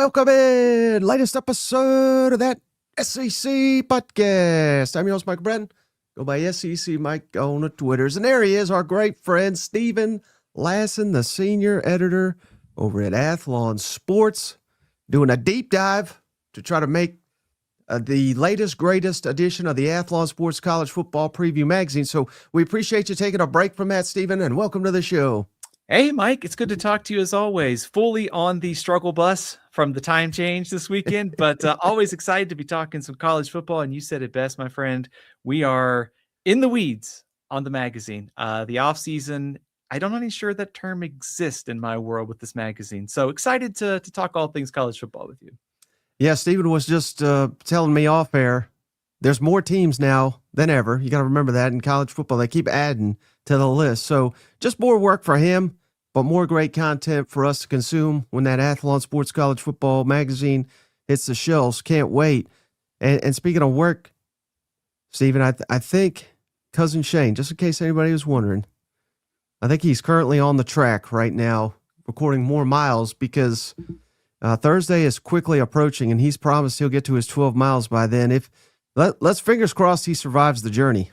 Welcome in. Latest episode of that SEC podcast. I'm your host, Michael Bratton. Go by SEC Mike on the Twitters. And there he is, our great friend, Stephen Lassan, the senior editor over at Athlon Sports, doing a deep dive to try to make the latest, greatest edition of the Athlon Sports College Football Preview magazine. So we appreciate you taking a break from that, Stephen, and welcome to the show. Hey, Mike, it's good to talk to you as always. Fully on the struggle bus from the time change this weekend, but always excited to be talking some college football. And you said it best, my friend. We are in the weeds on the magazine. The off season, I don't know any sure that term exists in my world with this magazine. So excited to talk all things college football with you. Yeah, Stephen was just telling me off air, there's more teams now than ever. You got to remember that in college football. They keep adding to the list. So just more work for him, but more great content for us to consume when that Athlon Sports College Football magazine hits the shelves. Can't wait. And speaking of work, Stephen, I think Cousin Shane, just in case anybody was wondering, I think he's currently on the track right now recording more miles because Thursday is quickly approaching, and he's promised he'll get to his 12 miles by then. Let's fingers crossed he survives the journey.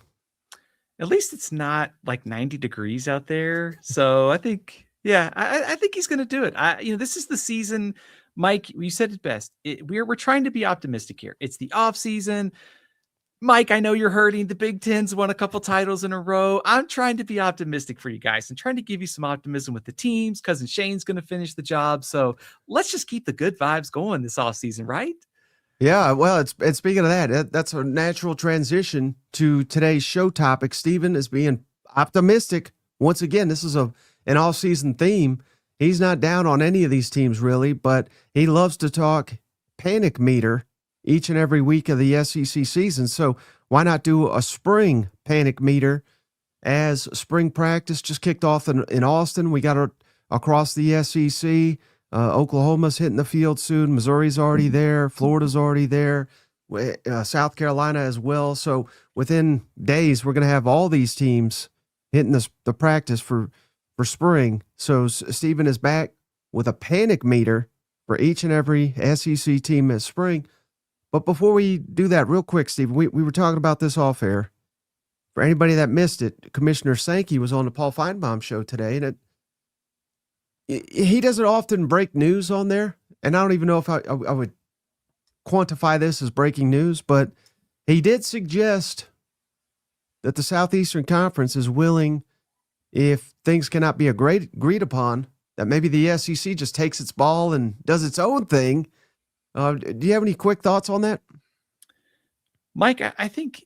At least it's not like 90 degrees out there. So I think, I think he's going to do it. This is the season, Mike, you said it best. We're trying to be optimistic here. It's the off season. Mike, I know you're hurting. The Big Ten's won a couple titles in a row. I'm trying to be optimistic for you guys and trying to give you some optimism with the teams. Cousin Shane's going to finish the job. So let's just keep the good vibes going this off season, right? Yeah, well, it's speaking of that, that's a natural transition to today's show topic. Stephen is being optimistic. Once again, this is an off-season theme. He's not down on any of these teams, really, but he loves to talk panic meter each and every week of the SEC season. So why not do a spring panic meter as spring practice just kicked off in Austin? We got across the SEC. Oklahoma's hitting the field soon. Missouri's already there. Florida's already there. South Carolina as well. So within days, we're going to have all these teams hitting the practice for spring. So Stephen is back with a panic meter for each and every SEC team this spring. But before we do that, real quick, Stephen, we were talking about this off air. For anybody that missed it, Commissioner Sankey was on the Paul Feinbaum show today, and he doesn't often break news on there, and I don't even know if I would quantify this as breaking news, but he did suggest that the Southeastern Conference is willing, if things cannot be agreed upon, that maybe the SEC just takes its ball and does its own thing. Do you have any quick thoughts on that? Mike, I think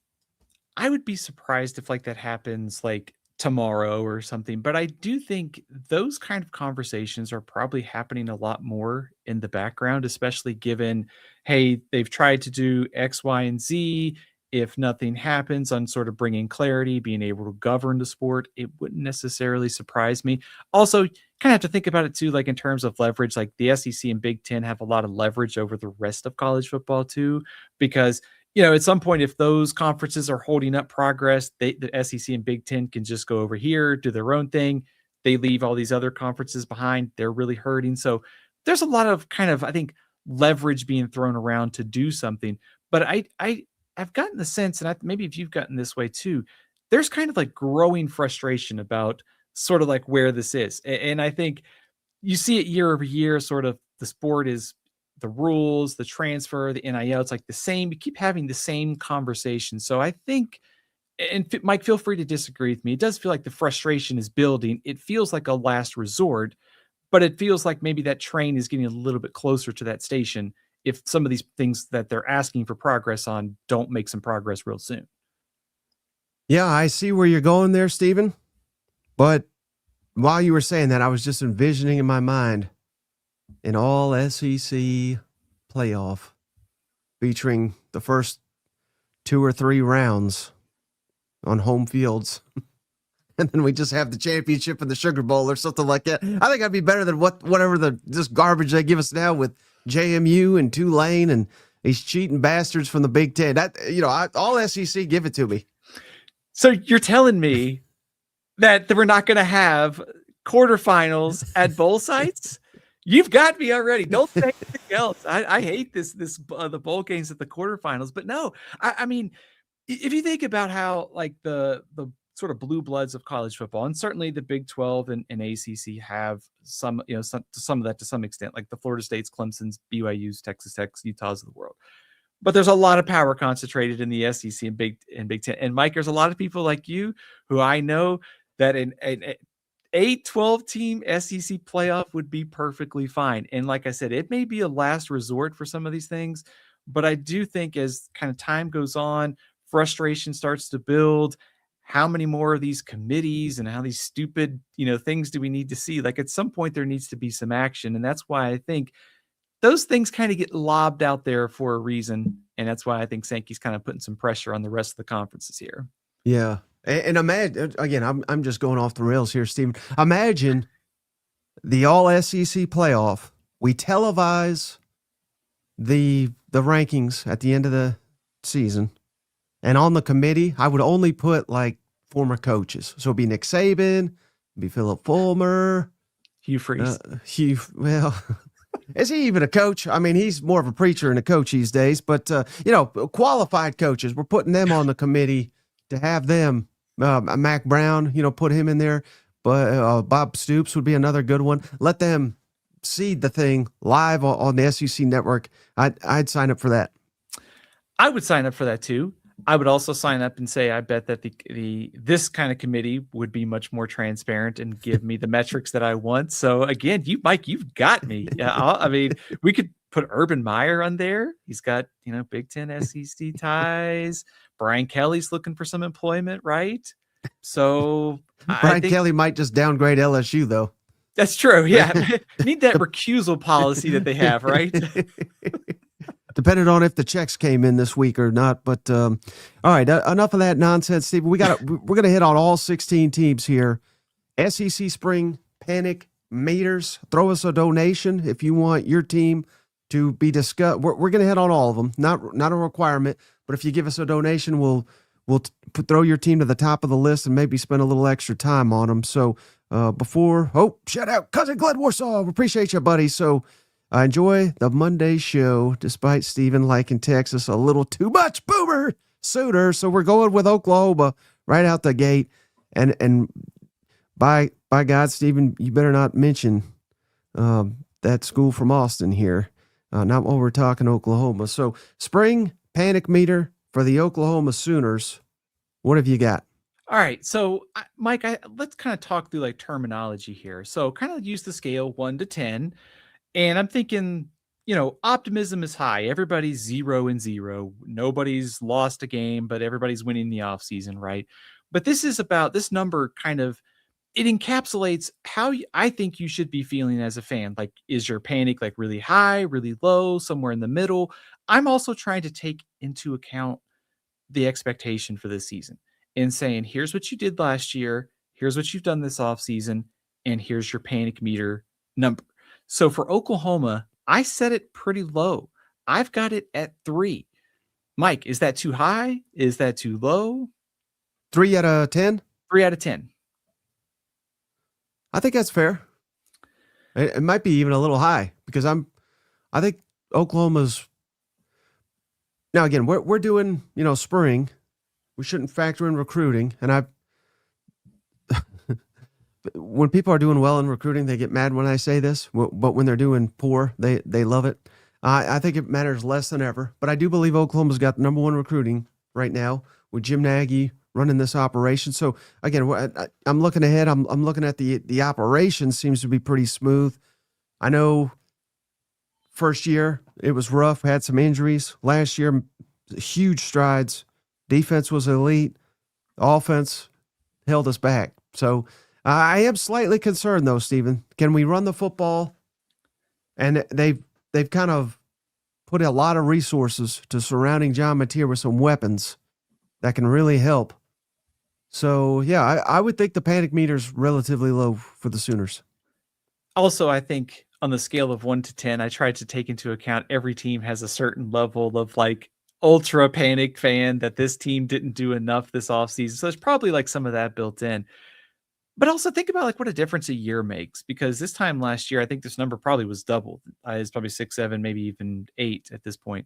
I would be surprised if that happens tomorrow or something, but I do think those kind of conversations are probably happening a lot more in the background, especially given, hey, they've tried to do X, Y, and Z. If nothing happens on sort of bringing clarity, being able to govern the sport, it wouldn't necessarily surprise me. Also, kind of have to think about it too, in terms of leverage, the SEC and Big Ten have a lot of leverage over the rest of college football too, because at some point, if those conferences are holding up progress, the SEC and Big Ten can just go over here, do their own thing. They leave all these other conferences behind. They're really hurting. So there's a lot of kind of, I think, leverage being thrown around to do something. But I've gotten the sense, and maybe if you've gotten this way too, there's kind of growing frustration about sort of where this is. And I think you see it year over year, sort of the sport is the rules, the transfer, the NIL, it's the same. We keep having the same conversation. So I think, and Mike, feel free to disagree with me. It does feel like the frustration is building. It feels like a last resort, but it feels like maybe that train is getting a little bit closer to that station if some of these things that they're asking for progress on don't make some progress real soon. Yeah, I see where you're going there, Stephen. But while you were saying that, I was just envisioning in my mind an all SEC playoff featuring the first 2 or 3 rounds on home fields. And then we just have the championship and the Sugar Bowl or something like that. I think I'd be better than whatever this garbage they give us now with JMU and Tulane and these cheating bastards from the Big Ten. That all SEC, give it to me. So you're telling me that we're not going to have quarterfinals at bowl sites? You've got me already. Don't say anything else. I hate the bowl games at the quarterfinals, but no, I mean, if you think about how like the sort of blue bloods of college football, and certainly the Big 12 and ACC have some, some of that to some extent, like the Florida States, Clemson's, BYU's, Texas Tech's, Utah's of the world. But there's a lot of power concentrated in the SEC and Big Ten. And Mike, there's a lot of people like you who I know that an 8-12 team SEC playoff would be perfectly fine. And like I said, it may be a last resort for some of these things, but I do think as kind of time goes on, frustration starts to build. How many more of these committees and how these stupid, things do we need to see? Like at some point there needs to be some action. And that's why I think those things kind of get lobbed out there for a reason. And that's why I think Sankey's kind of putting some pressure on the rest of the conferences here. Yeah. And imagine, again, I'm just going off the rails here, Stephen. Imagine the all SEC playoff. We televise the rankings at the end of the season. And on the committee, I would only put like former coaches. So it'd be Nick Saban, it'd be Philip Fulmer. Hugh Freeze. Well, is he even a coach? I mean, he's more of a preacher than a coach these days. But, qualified coaches, we're putting them on the committee to have them. Mac Brown, put him in there. But Bob Stoops would be another good one. Let them seed the thing live on the SEC network. I'd sign up for that. I would sign up for that too. I would also sign up and say I bet that this kind of committee would be much more transparent and give me the metrics that I want. So again, Mike, you've got me. Yeah, I mean, we could put Urban Meyer on there. He's got Big Ten SEC ties. Brian Kelly's looking for some employment, right? So Brian Kelly might just downgrade LSU though. That's true. Yeah, need that recusal policy that they have, right? Depending on if the checks came in this week or not. But all right, enough of that nonsense, Steve. We're going to hit on all 16 teams here. SEC Spring Panic Meters. Throw us a donation if you want your team to be discussed. We're going to hit on all of them. Not a requirement, but if you give us a donation, we'll throw your team to the top of the list and maybe spend a little extra time on them. So shout out Cousin Glenn Warsaw. We appreciate you, buddy. So enjoy the Monday show, despite Stephen liking Texas a little too much. Boomer Sooner. So we're going with Oklahoma right out the gate. And by God, Stephen, you better not mention that school from Austin here. Not while we're talking Oklahoma. So spring panic meter for the Oklahoma Sooners. What have you got? All right. So Mike, let's kind of talk through like terminology here. So kind of use the scale 1 to 10. And I'm thinking, optimism is high. Everybody's 0-0. Nobody's lost a game, but everybody's winning the offseason, right? But this number kind of, it encapsulates how I think you should be feeling as a fan. Like, is your panic like really high, really low, somewhere in the middle? I'm also trying to take into account the expectation for this season and saying, here's what you did last year. Here's what you've done this offseason. And here's your panic meter number. So for Oklahoma, I set it pretty low. I've got it at 3. Mike, is that too high? Is that too low? 3 out of 10? 3 out of 10. I think that's fair. It might be even a little high because I think Oklahoma's now again, we're doing, spring. We shouldn't factor in recruiting. And when people are doing well in recruiting, they get mad when I say this, but when they're doing poor, they love it. I think it matters less than ever, but I do believe Oklahoma's got the number 1 recruiting right now with Jim Nagy running this operation. So again, I'm looking ahead. I'm looking at the operation seems to be pretty smooth. I know first year it was rough. We had some injuries. Last year, huge strides. Defense was elite. Offense held us back. So I am slightly concerned though, Stephen. Can we run the football? And they've kind of put a lot of resources to surrounding John Mateer with some weapons that can really help. So, yeah, I would think the panic meter's relatively low for the Sooners. Also, I think on the scale of 1 to 10, I tried to take into account every team has a certain level of like ultra panic fan that this team didn't do enough this offseason. So there's probably like some of that built in. But also think about like what a difference a year makes, because this time last year, I think this number probably was doubled. It's probably 6, 7, maybe even 8 at this point.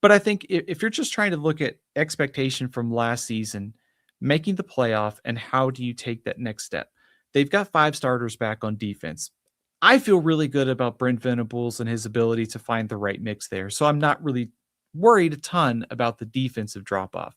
But I think if you're just trying to look at expectation from last season, making the playoff, and how do you take that next step? They've got 5 starters back on defense. I feel really good about Brent Venables and his ability to find the right mix there. So I'm not really worried a ton about the defensive drop off.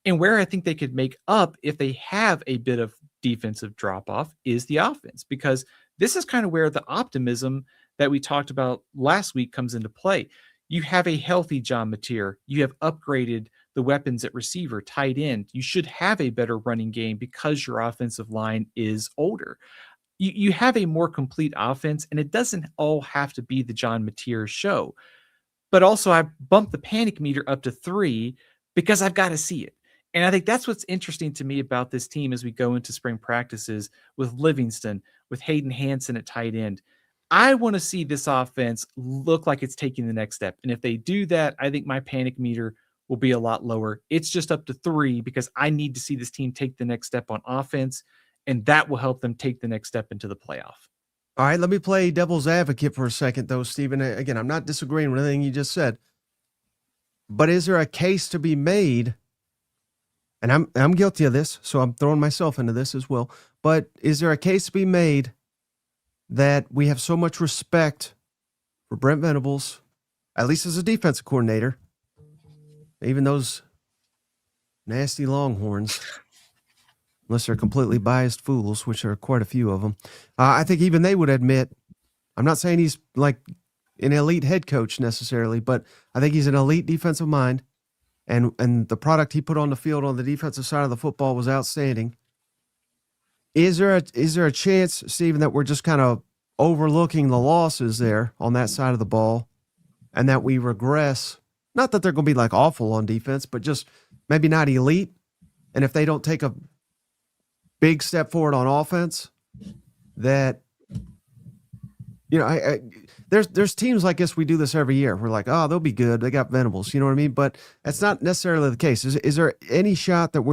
And where I think they could make up if they have a bit of defensive drop off is the offense, because this is kind of where the optimism that we talked about last week comes into play. You have a healthy John Mateer. You have upgraded the weapons at receiver, tight end. You should have a better running game because your offensive line is older. You have a more complete offense, and it doesn't all have to be the John Mateer show. But also, I bumped the panic meter up to 3 because I've got to see it. And I think that's what's interesting to me about this team as we go into spring practices with Livingston, with Hayden Hansen at tight end. I want to see this offense look like it's taking the next step. And if they do that, I think my panic meter will be a lot lower. It's just up to 3 because I need to see this team take the next step on offense, and that will help them take the next step into the playoff. All right, let me play devil's advocate for a second, though, Stephen. Again, I'm not disagreeing with anything you just said, but is there a case to be made? And I'm guilty of this, so I'm throwing myself into this as well. But is there a case to be made that we have so much respect for Brent Venables, at least as a defensive coordinator, even those nasty Longhorns, unless they're completely biased fools, which are quite a few of them. I think even they would admit, I'm not saying he's like an elite head coach necessarily, but I think he's an elite defensive mind. And the product he put on the field on the defensive side of the football was outstanding. Is there a chance, Stephen, that we're just kind of overlooking the losses there on that side of the ball, and that we regress? Not that they're going to be like awful on defense, but just maybe not elite. And if they don't take a big step forward on offense, that, you know, there's teams like this, we do this every year. We're like, oh, they'll be good. They got Venables. You know what I mean? But that's not necessarily the case. Is there any shot that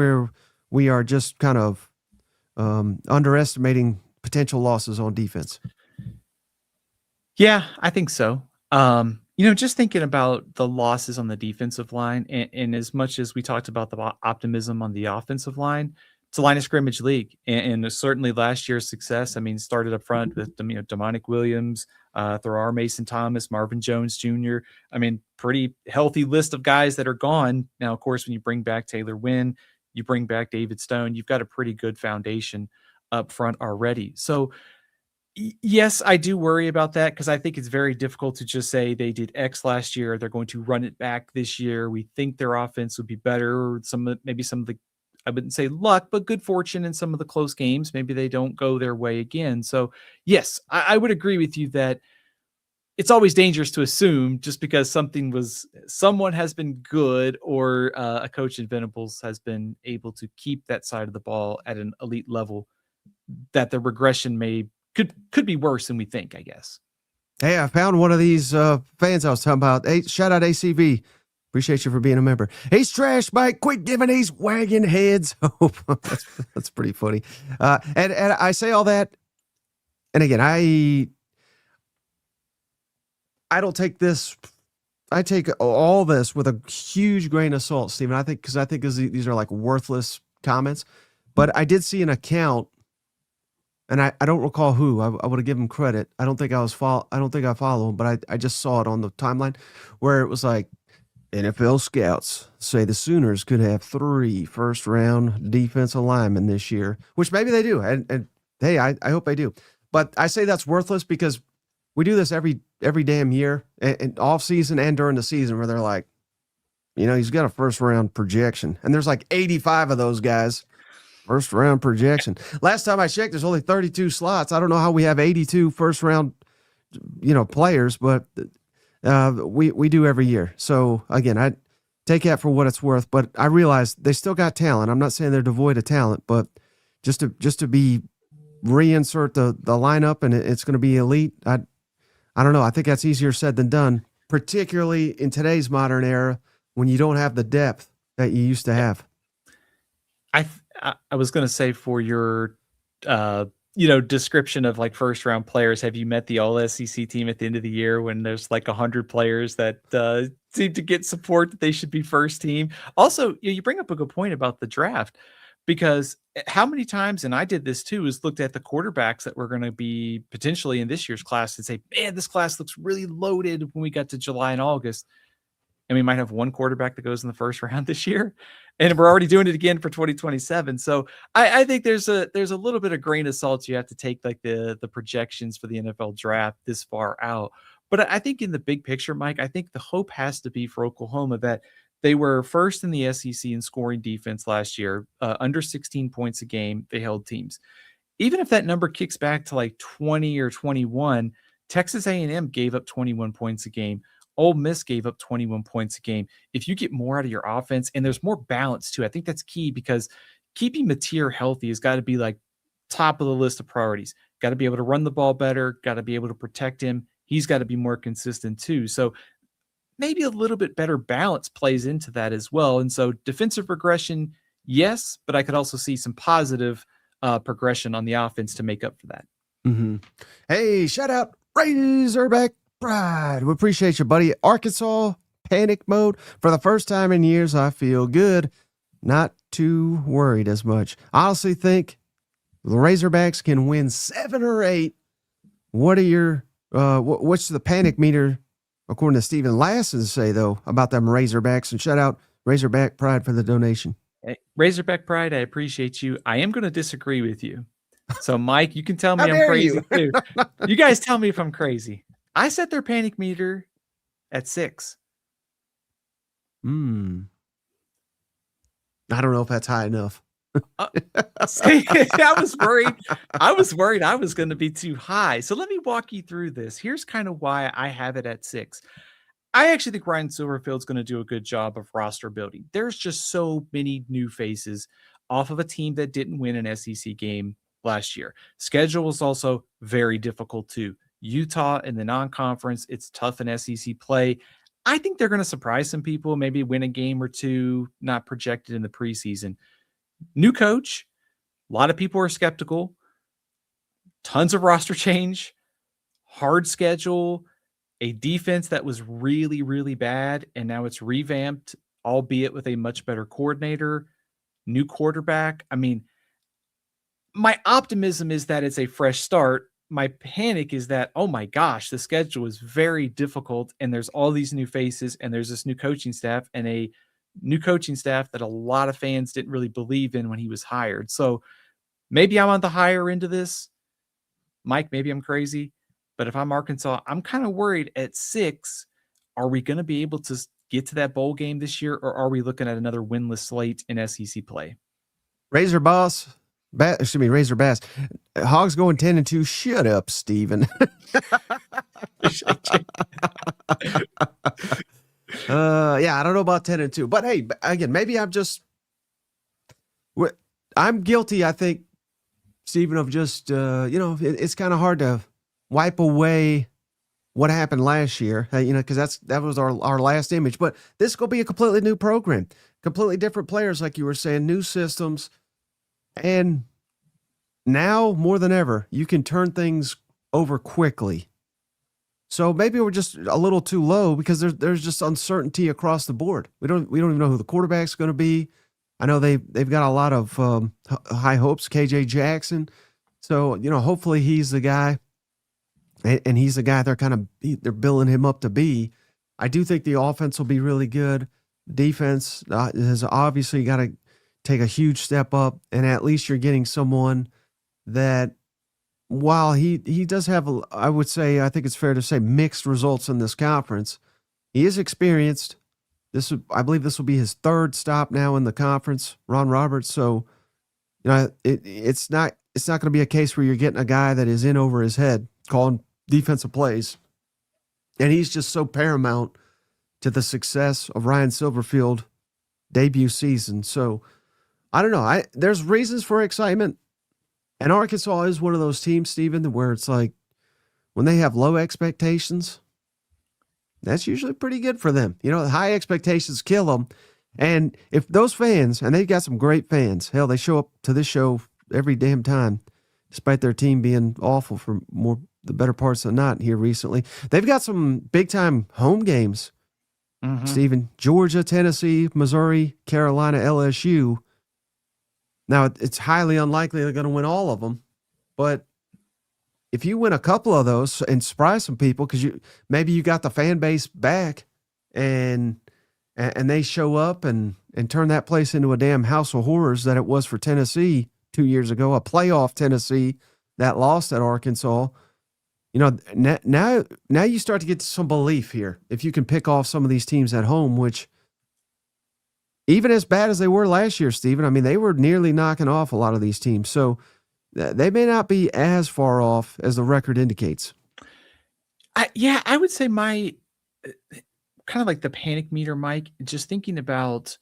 we are just kind of underestimating potential losses on defense? Yeah, I think so. Just thinking about the losses on the defensive line, and as much as we talked about the optimism on the offensive line, it's a line of scrimmage league, and certainly last year's success. I mean, started up front with Demonic Williams, Thurard Mason Thomas, Marvin Jones Jr. I mean, pretty healthy list of guys that are gone now. Of course, when you bring back Taylor Wynn, you bring back David Stone, you've got a pretty good foundation up front already. So yes, I do worry about that, because I think it's very difficult to just say they did X last year, they're going to run it back this year. We think their offense would be better. Maybe some of the, I wouldn't say luck, but good fortune in some of the close games. Maybe they don't go their way again. So yes, I would agree with you that it's always dangerous to assume just because someone has been good, or a coach in Venables has been able to keep that side of the ball at an elite level, that the regression could be worse than we think, I guess. Hey, I found one of these fans I was talking about. Hey, shout out ACV. Appreciate you for being a member. He's trash, Mike. Quit giving these wagging heads hope. That's pretty funny. And I say all that, and again, I don't take this. I take all this with a huge grain of salt, Stephen. I think these are like worthless comments, but I did see an account, and I don't recall who. I would have given him credit. I don't think I follow him, but I just saw it on the timeline where it was like, NFL scouts say the Sooners could have 3 first-round defensive linemen this year, which maybe they do. And hey, I hope they do. But I say that's worthless because we do this every damn year, and off season and during the season, where they're like, he's got a first-round projection. And there's like 85 of those guys, first-round projection. Last time I checked, there's only 32 slots. I don't know how we have 82 first-round, players, but we do every year. So again, I take that for what it's worth, but I realize they still got talent. I'm not saying they're devoid of talent, but just to be reinsert the lineup and it's going to be elite. I don't know. I think that's easier said than done, particularly in today's modern era when you don't have the depth that you used to have. I was going to say, for your uh, description of like first round players. Have you met the all SEC team at the end of the year when there's like 100 players that seem to get support that they should be first team? Also, you bring up a good point about the draft because how many times, and I did this too, is looked at the quarterbacks that were going to be potentially in this year's class and say, man, this class looks really loaded when we got to July and August. And we might have one quarterback that goes in the first round this year, and we're already doing it again for 2027. So I think there's a little bit of grain of salt you have to take, like the projections for the NFL draft this far out. But I think in the big picture, Mike, I think the hope has to be for Oklahoma that they were first in the SEC in scoring defense last year, under 16 points a game. They held teams. Even if that number kicks back to like 20 or 21, Texas A&M gave up 21 points a game. Ole Miss gave up 21 points a game. If you get more out of your offense, and there's more balance too, I think that's key because keeping Mateer healthy has got to be like top of the list of priorities. Got to be able to run the ball better, got to be able to protect him. He's got to be more consistent too. So maybe a little bit better balance plays into that as well. And so defensive regression, yes, but I could also see some positive progression on the offense to make up for that. Mm-hmm. Hey, shout out Razorback Pride. We appreciate you, buddy. Arkansas panic mode. For the first time in years, I feel good. Not too worried as much. I honestly think the Razorbacks can win 7 or 8. What are your what's the panic meter according to Stephen Lassen say though about them Razorbacks? And shout out Razorback Pride for the donation. Hey, Razorback Pride, I appreciate you. I am going to disagree with you. So Mike, you can tell me I'm crazy too. You guys tell me if I'm crazy. I set their panic meter at 6. I don't know if that's high enough. See, I was worried I was going to be too high. So let me walk you through this. Here's kind of why I have it at 6. I actually think Ryan Silverfield's going to do a good job of roster building. There's just so many new faces off of a team that didn't win an SEC game last year. Schedule was also very difficult too. Utah in the non-conference, it's tough in SEC play. I think they're going to surprise some people, maybe win a game or two, not projected in the preseason. New coach, a lot of people are skeptical. Tons of roster change, hard schedule, a defense that was really, really bad, and now it's revamped, albeit with a much better coordinator, new quarterback. I mean, my optimism is that it's a fresh start. My panic is that, oh my gosh, the schedule is very difficult and there's all these new faces and there's this new coaching staff and a new coaching staff that a lot of fans didn't really believe in when he was hired. So maybe I'm on the higher end of this. Mike, maybe I'm crazy, but if I'm Arkansas, I'm kind of worried at 6. Are we going to be able to get to that bowl game this year, or are we looking at another winless slate in SEC play? Razor Bass. Hogs going 10-2. Shut up, Steven. Yeah, I don't know about 10-2, but hey, again, maybe I'm guilty. I think, Steven, of just it's kind of hard to wipe away what happened last year, because that was our last image. But this is going to be a completely new program, completely different players, like you were saying, new systems. And now more than ever, you can turn things over quickly. So maybe we're just a little too low because there's just uncertainty across the board. We don't even know who the quarterback's going to be. I know they've got a lot of high hopes. KJ Jackson. So hopefully he's the guy, and he's the guy they're building him up to be. I do think the offense will be really good. Defense has obviously got to take a huge step up, and at least you're getting someone that, while he does have, I would say, I think it's fair to say, mixed results in this conference, he is experienced. I believe this will be his 3rd stop now in the conference, Ron Roberts. So, it's not going to be a case where you're getting a guy that is in over his head calling defensive plays, and he's just so paramount to the success of Ryan Silverfield debut season. So, I don't know. There's reasons for excitement. And Arkansas is one of those teams, Stephen, where it's like when they have low expectations, that's usually pretty good for them. High expectations kill them. And if those fans, and they've got some great fans, hell, they show up to this show every damn time. despite their team being awful for the better parts of the night here recently. They've got some big time home games. Stephen, Georgia, Tennessee, Missouri, Carolina, LSU. Now, it's highly unlikely they're going to win all of them, but if you win a couple of those and surprise some people, because maybe you got the fan base back and they show up and turn that place into a damn house of horrors that it was for Tennessee 2 years ago, a playoff Tennessee that lost at Arkansas. You know, now you start to get some belief here if you can pick off some of these teams at home, which even as bad as they were last year, Stephen, I mean, they were nearly knocking off a lot of these teams. So they may not be as far off as the record indicates. I would say my kind of like the panic meter, Mike, just thinking about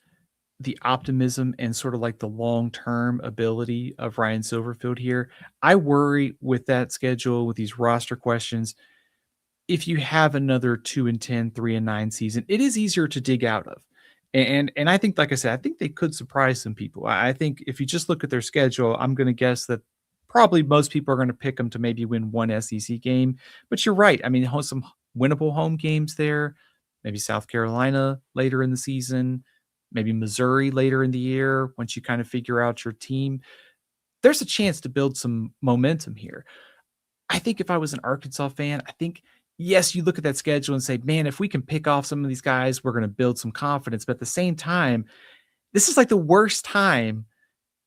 the optimism and sort of like the long-term ability of Ryan Silverfield here. I worry with that schedule, with these roster questions, if you have another 2-10, 3-9 season, it is easier to dig out of. And I think, like I said, I think they could surprise some people. I think if you just look at their schedule, I'm going to guess that probably most people are going to pick them to maybe win one SEC game. But you're right. I mean, some winnable home games there, maybe South Carolina later in the season, maybe Missouri later in the year, once you kind of figure out your team. There's a chance to build some momentum here. I think if I was an Arkansas fan, I think, yes, you look at that schedule and say, man, if we can pick off some of these guys, we're going to build some confidence. But at the same time, this is like the worst time.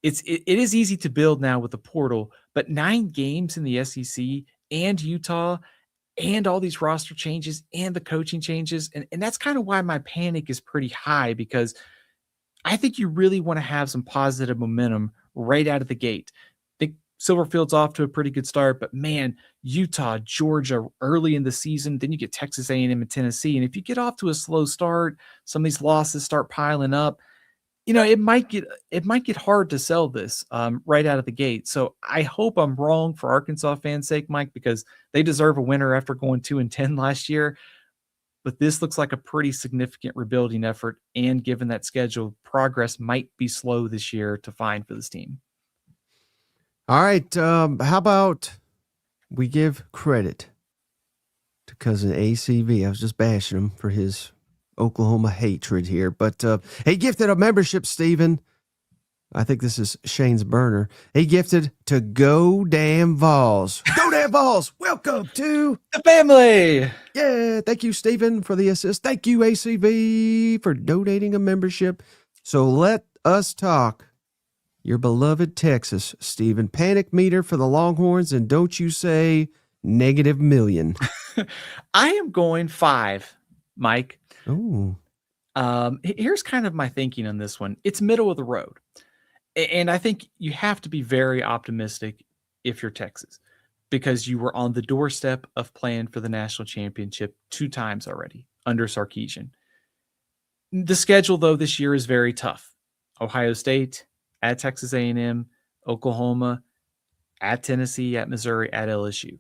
It is easy to build now with the portal, but 9 games in the SEC and Utah and all these roster changes and the coaching changes. And that's kind of why my panic is pretty high, because I think you really want to have some positive momentum right out of the gate. I think Silverfield's off to a pretty good start, but man, Utah, Georgia early in the season, then you get Texas A&M and Tennessee. And if you get off to a slow start, some of these losses start piling up, you know, it might get hard to sell this right out of the gate. So I hope I'm wrong for Arkansas fans' sake, Mike, because they deserve a winner after going 2-10 last year. But this looks like a pretty significant rebuilding effort. And given that schedule, progress might be slow this year to find for this team. All right. How about we give credit to cousin ACV? I was just bashing him for his Oklahoma hatred here, but he gifted a membership, Stephen. I think this is Shane's burner. He gifted to Go Damn Vols. Go Damn Vols. Welcome to the family. Yeah. Thank you, Stephen, for the assist. Thank you, ACV, for donating a membership. So let us talk your beloved Texas, Stephen. Panic meter for the Longhorns, and don't you say -1,000,000. I am going 5, Mike. Ooh. Here's kind of my thinking on this one. It's middle of the road. And I think you have to be very optimistic if you're Texas, because you were on the doorstep of playing for the national championship 2 times already under Sarkisian. The schedule, though, this year is very tough. Ohio State, at Texas A&M, Oklahoma, at Tennessee, at Missouri, at LSU.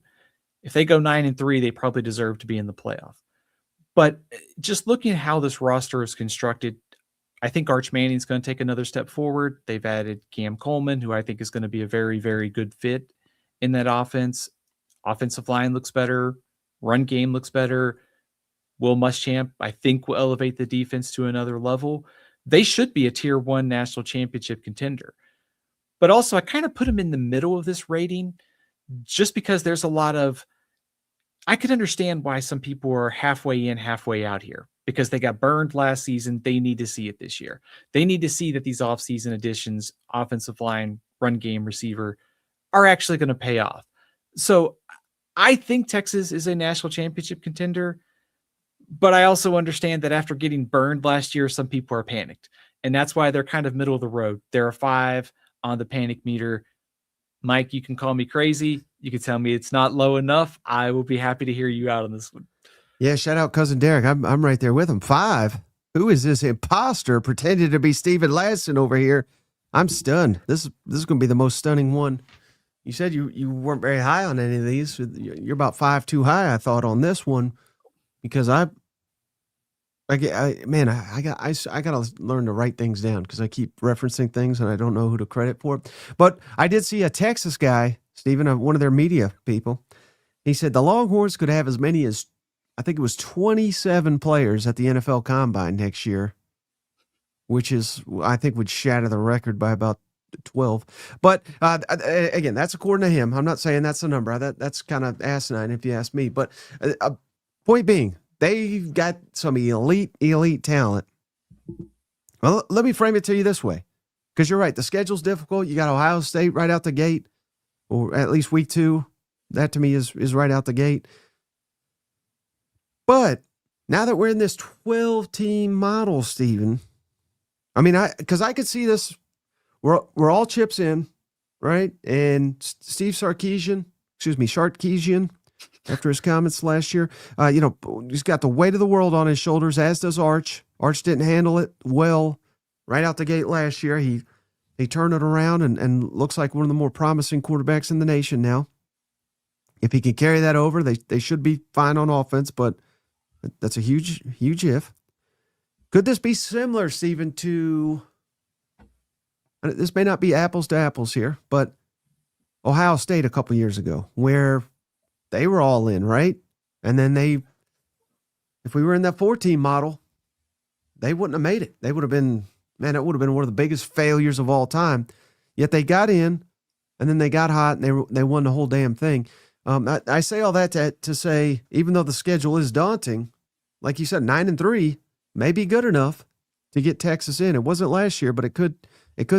If they go 9-3, they probably deserve to be in the playoff. But just looking at how this roster is constructed, I think Arch Manning's going to take another step forward. They've added Cam Coleman, who I think is going to be a very, very good fit in that offense. Offensive line looks better. Run game looks better. Will Muschamp, I think, will elevate the defense to another level. They should be a tier 1 national championship contender. But also, I kind of put them in the middle of this rating just because there's a lot of, I could understand why some people are halfway in, halfway out here, because they got burned last season. They need to see it this year. They need to see that these offseason additions, offensive line, run game, receiver, are actually going to pay off. So I think Texas is a national championship contender, but I also understand that after getting burned last year, some people are panicked. And that's why they're kind of middle of the road. They're a 5 on the panic meter. Mike, you can call me crazy. You can tell me it's not low enough. I will be happy to hear you out on this one. Yeah, shout out cousin Derek. I'm right there with him. 5. Who is this imposter pretending to be Steven Lasson over here? I'm stunned. This is going to be the most stunning one. You said you weren't very high on any of these. You're about 5 too high, I thought, on this one, because I got to learn to write things down because I keep referencing things and I don't know who to credit for it. But I did see a Texas guy Stephen, one of their media people. He said the Longhorns could have as many as, I think it was 27 players at the NFL Combine next year, which is, I think, would shatter the record by about 12. But again, that's according to him. I'm not saying that's the number. That's kind of asinine if you ask me. But point being, they've got some elite talent. Well, let me frame it to you this way, because you're right. The schedule's difficult. You got Ohio State right out the gate, or at least week 2. That to me is right out the gate. But now that we're in this 12-team model, Stephen, I mean, because I could see this. We're all chips in, right? And Steve Sarkisian, after his comments last year, he's got the weight of the world on his shoulders, as does Arch. Arch didn't handle it well right out the gate last year. He turned it around and looks like one of the more promising quarterbacks in the nation now. If he can carry that over, they should be fine on offense, but that's a huge if. Could this be similar, Stephen, to, this may not be apples to apples here, but Ohio State a couple years ago, where they were all in, right? And then if we were in that 4-team model, they wouldn't have made it. They would have been, it would have been one of the biggest failures of all time. Yet they got in, and then they got hot, and they won the whole damn thing. I say all that to say, even though the schedule is daunting, like you said, 9-3 may be good enough to get Texas in. It wasn't last year, but it could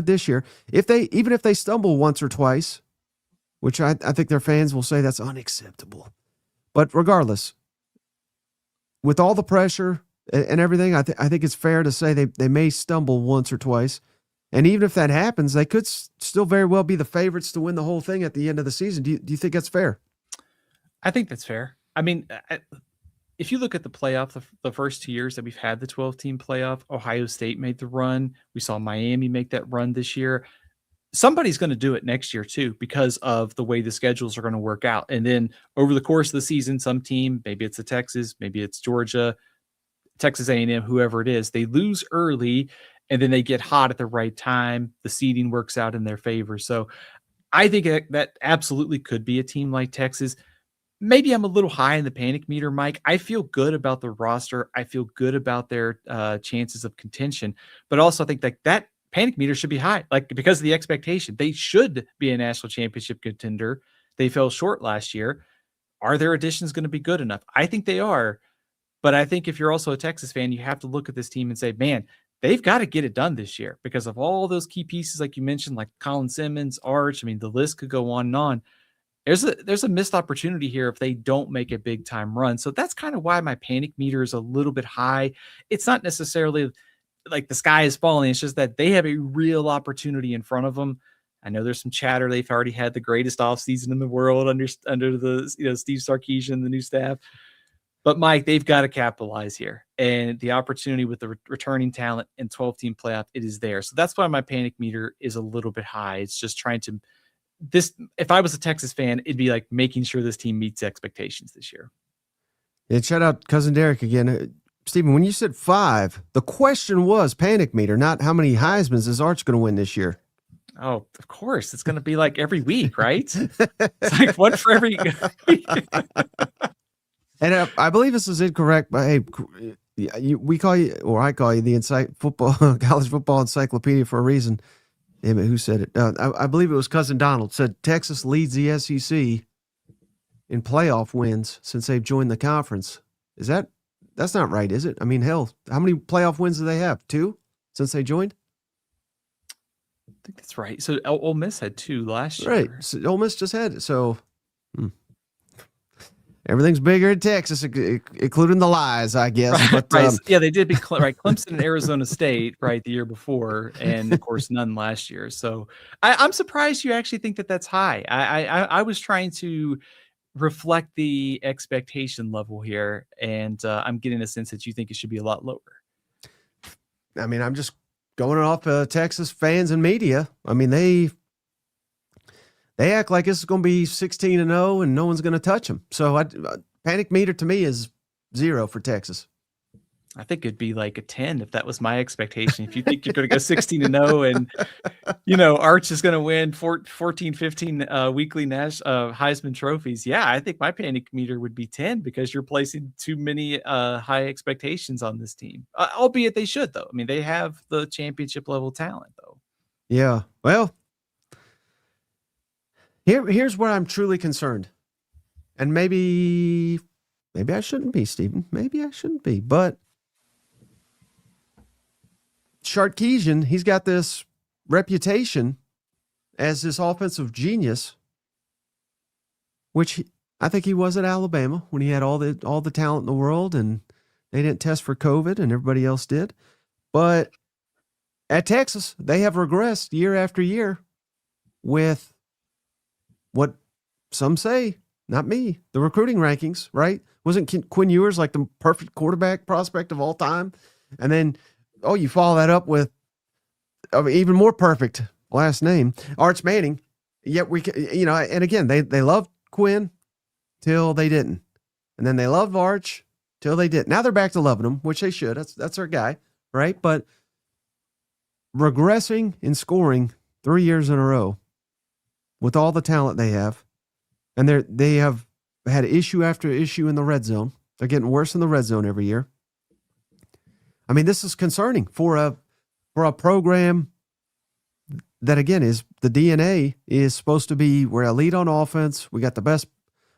this year. Even if they stumble once or twice, which I think their fans will say that's unacceptable. But regardless, with all the pressure and everything, I think it's fair to say they may stumble once or twice. And even if that happens, they could still very well be the favorites to win the whole thing at the end of the season. Do you think that's fair? I think that's fair. I mean, if you look at the playoff, the first 2 years that we've had the 12-team playoff, Ohio State made the run. We saw Miami make that run this year. Somebody's going to do it next year too, because of the way the schedules are going to work out. And then over the course of the season, some team, maybe it's the Texas, maybe it's Georgia, Texas A&M, whoever it is, they lose early and then they get hot at the right time. The seeding works out in their favor. So I think that absolutely could be a team like Texas. Maybe I'm a little high in the panic meter, Mike. I feel good about the roster. I feel good about their chances of contention, but also I think that panic meter should be high, like because of the expectation. They should be a national championship contender. They fell short last year. Are their additions going to be good enough? I think they are, but I think if you're also a Texas fan, you have to look at this team and say, man, they've got to get it done this year because of all those key pieces, like you mentioned, like Colin Simmons, Arch. I mean, the list could go on and on. There's a missed opportunity here if they don't make a big time run. So that's kind of why my panic meter is a little bit high. It's not necessarily like the sky is falling. It's just that they have a real opportunity in front of them. I know there's some chatter. They've already had the greatest offseason in the world under the Steve Sarkisian, the new staff. But Mike, they've got to capitalize here. And the opportunity with the returning talent and 12-team playoff, it is there. So that's why my panic meter is a little bit high. It's just trying to if I was a Texas fan, it'd be like making sure this team meets expectations this year. Yeah, shout out Cousin Derek again. Stephen, when you said 5, the question was panic meter, not how many Heismans is Arch going to win this year. Oh, of course. It's going to be like every week, right? It's like one for every. And I believe this is incorrect, but hey, we call you, or I call you the college football encyclopedia for a reason. Damn it, who said it? I believe it was Cousin Donald said Texas leads the SEC in playoff wins since they've joined the conference. That's not right, is it? I mean, hell, how many playoff wins do they have? 2 since they joined? I think that's right. So Ole Miss had 2 last year. Right. So Ole Miss just had it. So everything's bigger in Texas, including the lies, I guess. Right, but yeah, they did be right. Clemson and Arizona State, right, the year before, and of course none last year. So I'm surprised you actually think that that's high. I was trying to reflect the expectation level here, and I'm getting a sense that you think it should be a lot lower. I mean, I'm just going off Texas fans and media. I mean, they act like this is going to be 16-0 and no one's going to touch them. So panic meter to me is 0 for Texas. I think it'd be like a 10 if that was my expectation. If you think you're going to go 16-0 and, Arch is going to win 14, 15 weekly Heisman trophies. Yeah, I think my panic meter would be 10 because you're placing too many high expectations on this team. Albeit they should, though. I mean, they have the championship level talent, though. Yeah. Well, here's where I'm truly concerned. And maybe I shouldn't be, Stephen. Maybe I shouldn't be. But Sarkisian, he's got this reputation as this offensive genius, which I think he was at Alabama when he had all the talent in the world, and they didn't test for COVID, and everybody else did. But at Texas, they have regressed year after year with what some say, not me, the recruiting rankings, right? Wasn't Quinn Ewers like the perfect quarterback prospect of all time? And then, you follow that up with even more perfect last name, Arch Manning. Yet and again, they loved Quinn till they didn't. And then they loved Arch till they didn't. Now they're back to loving him, which they should. That's their guy, right? But regressing in scoring 3 years in a row with all the talent they have, and they have had issue after issue in the red zone. They're getting worse in the red zone every year. I mean, this is concerning for a program that, again, is the DNA is supposed to be we're elite on offense. We got the best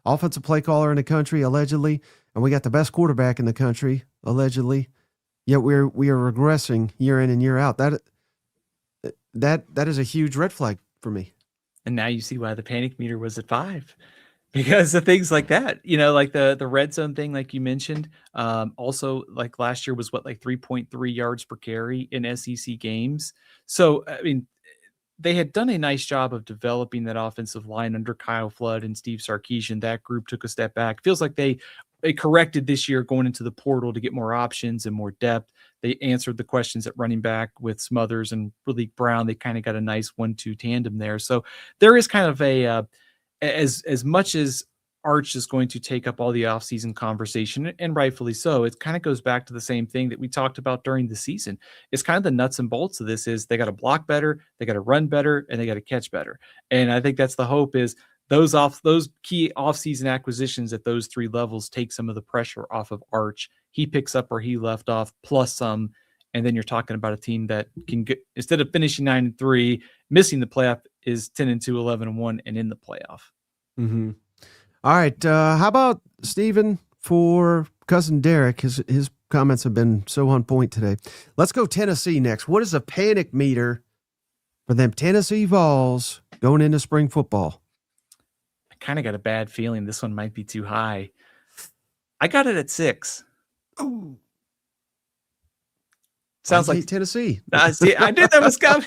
offensive play caller in the country, allegedly, and we got the best quarterback in the country, allegedly. Yet we are regressing year in and year out. That is a huge red flag for me. And now you see why the panic meter was at 5. Because of things like that, like the red zone thing, like you mentioned. Also, like last year was 3.3 yards per carry in SEC games. So, I mean, they had done a nice job of developing that offensive line under Kyle Flood and Steve Sarkisian. That group took a step back. Feels like they corrected this year going into the portal to get more options and more depth. They answered the questions at running back with Smothers and Malik Brown. They kind of got a nice 1-2 tandem there. So there is kind of a as much as Arch is going to take up all the offseason conversation, and rightfully so, it kind of goes back to the same thing that we talked about during the season. It's kind of the nuts and bolts of this is they got to block better, they got to run better, and they got to catch better. And I think that's the hope is those key offseason acquisitions at those 3 levels take some of the pressure off of Arch. He picks up where he left off, plus some. And then you're talking about a team that can get, instead of finishing 9-3, missing the playoff, is 10-2, 11-1, and in the playoff. Mm-hmm. All right. How about Stephen for cousin Derek? His comments have been so on point today. Let's go Tennessee next. What is a panic meter for them Tennessee Vols going into spring football? I kind of got a bad feeling this one might be too high. I got it at 6. Ooh. Sounds like Tennessee. See, I knew that was coming.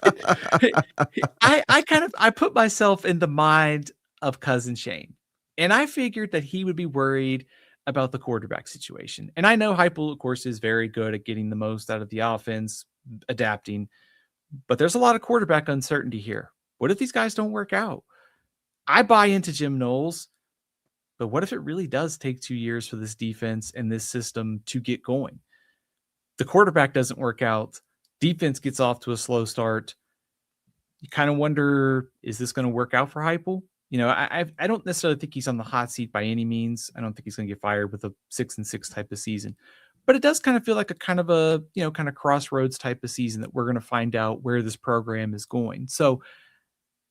I put myself in the mind of cousin Shane, and I figured that he would be worried about the quarterback situation. And I know Heupel, of course, is very good at getting the most out of the offense, adapting, but there's a lot of quarterback uncertainty here. What if these guys don't work out? I buy into Jim Knowles, but what if it really does take 2 years for this defense and this system to get going? The quarterback doesn't work out. Defense gets off to a slow start. You kind of wonder, is this going to work out for Heupel? I don't necessarily think he's on the hot seat by any means. I don't think he's going to get fired with a 6-6 type of season. But it does kind of feel like a kind of crossroads type of season that we're going to find out where this program is going. So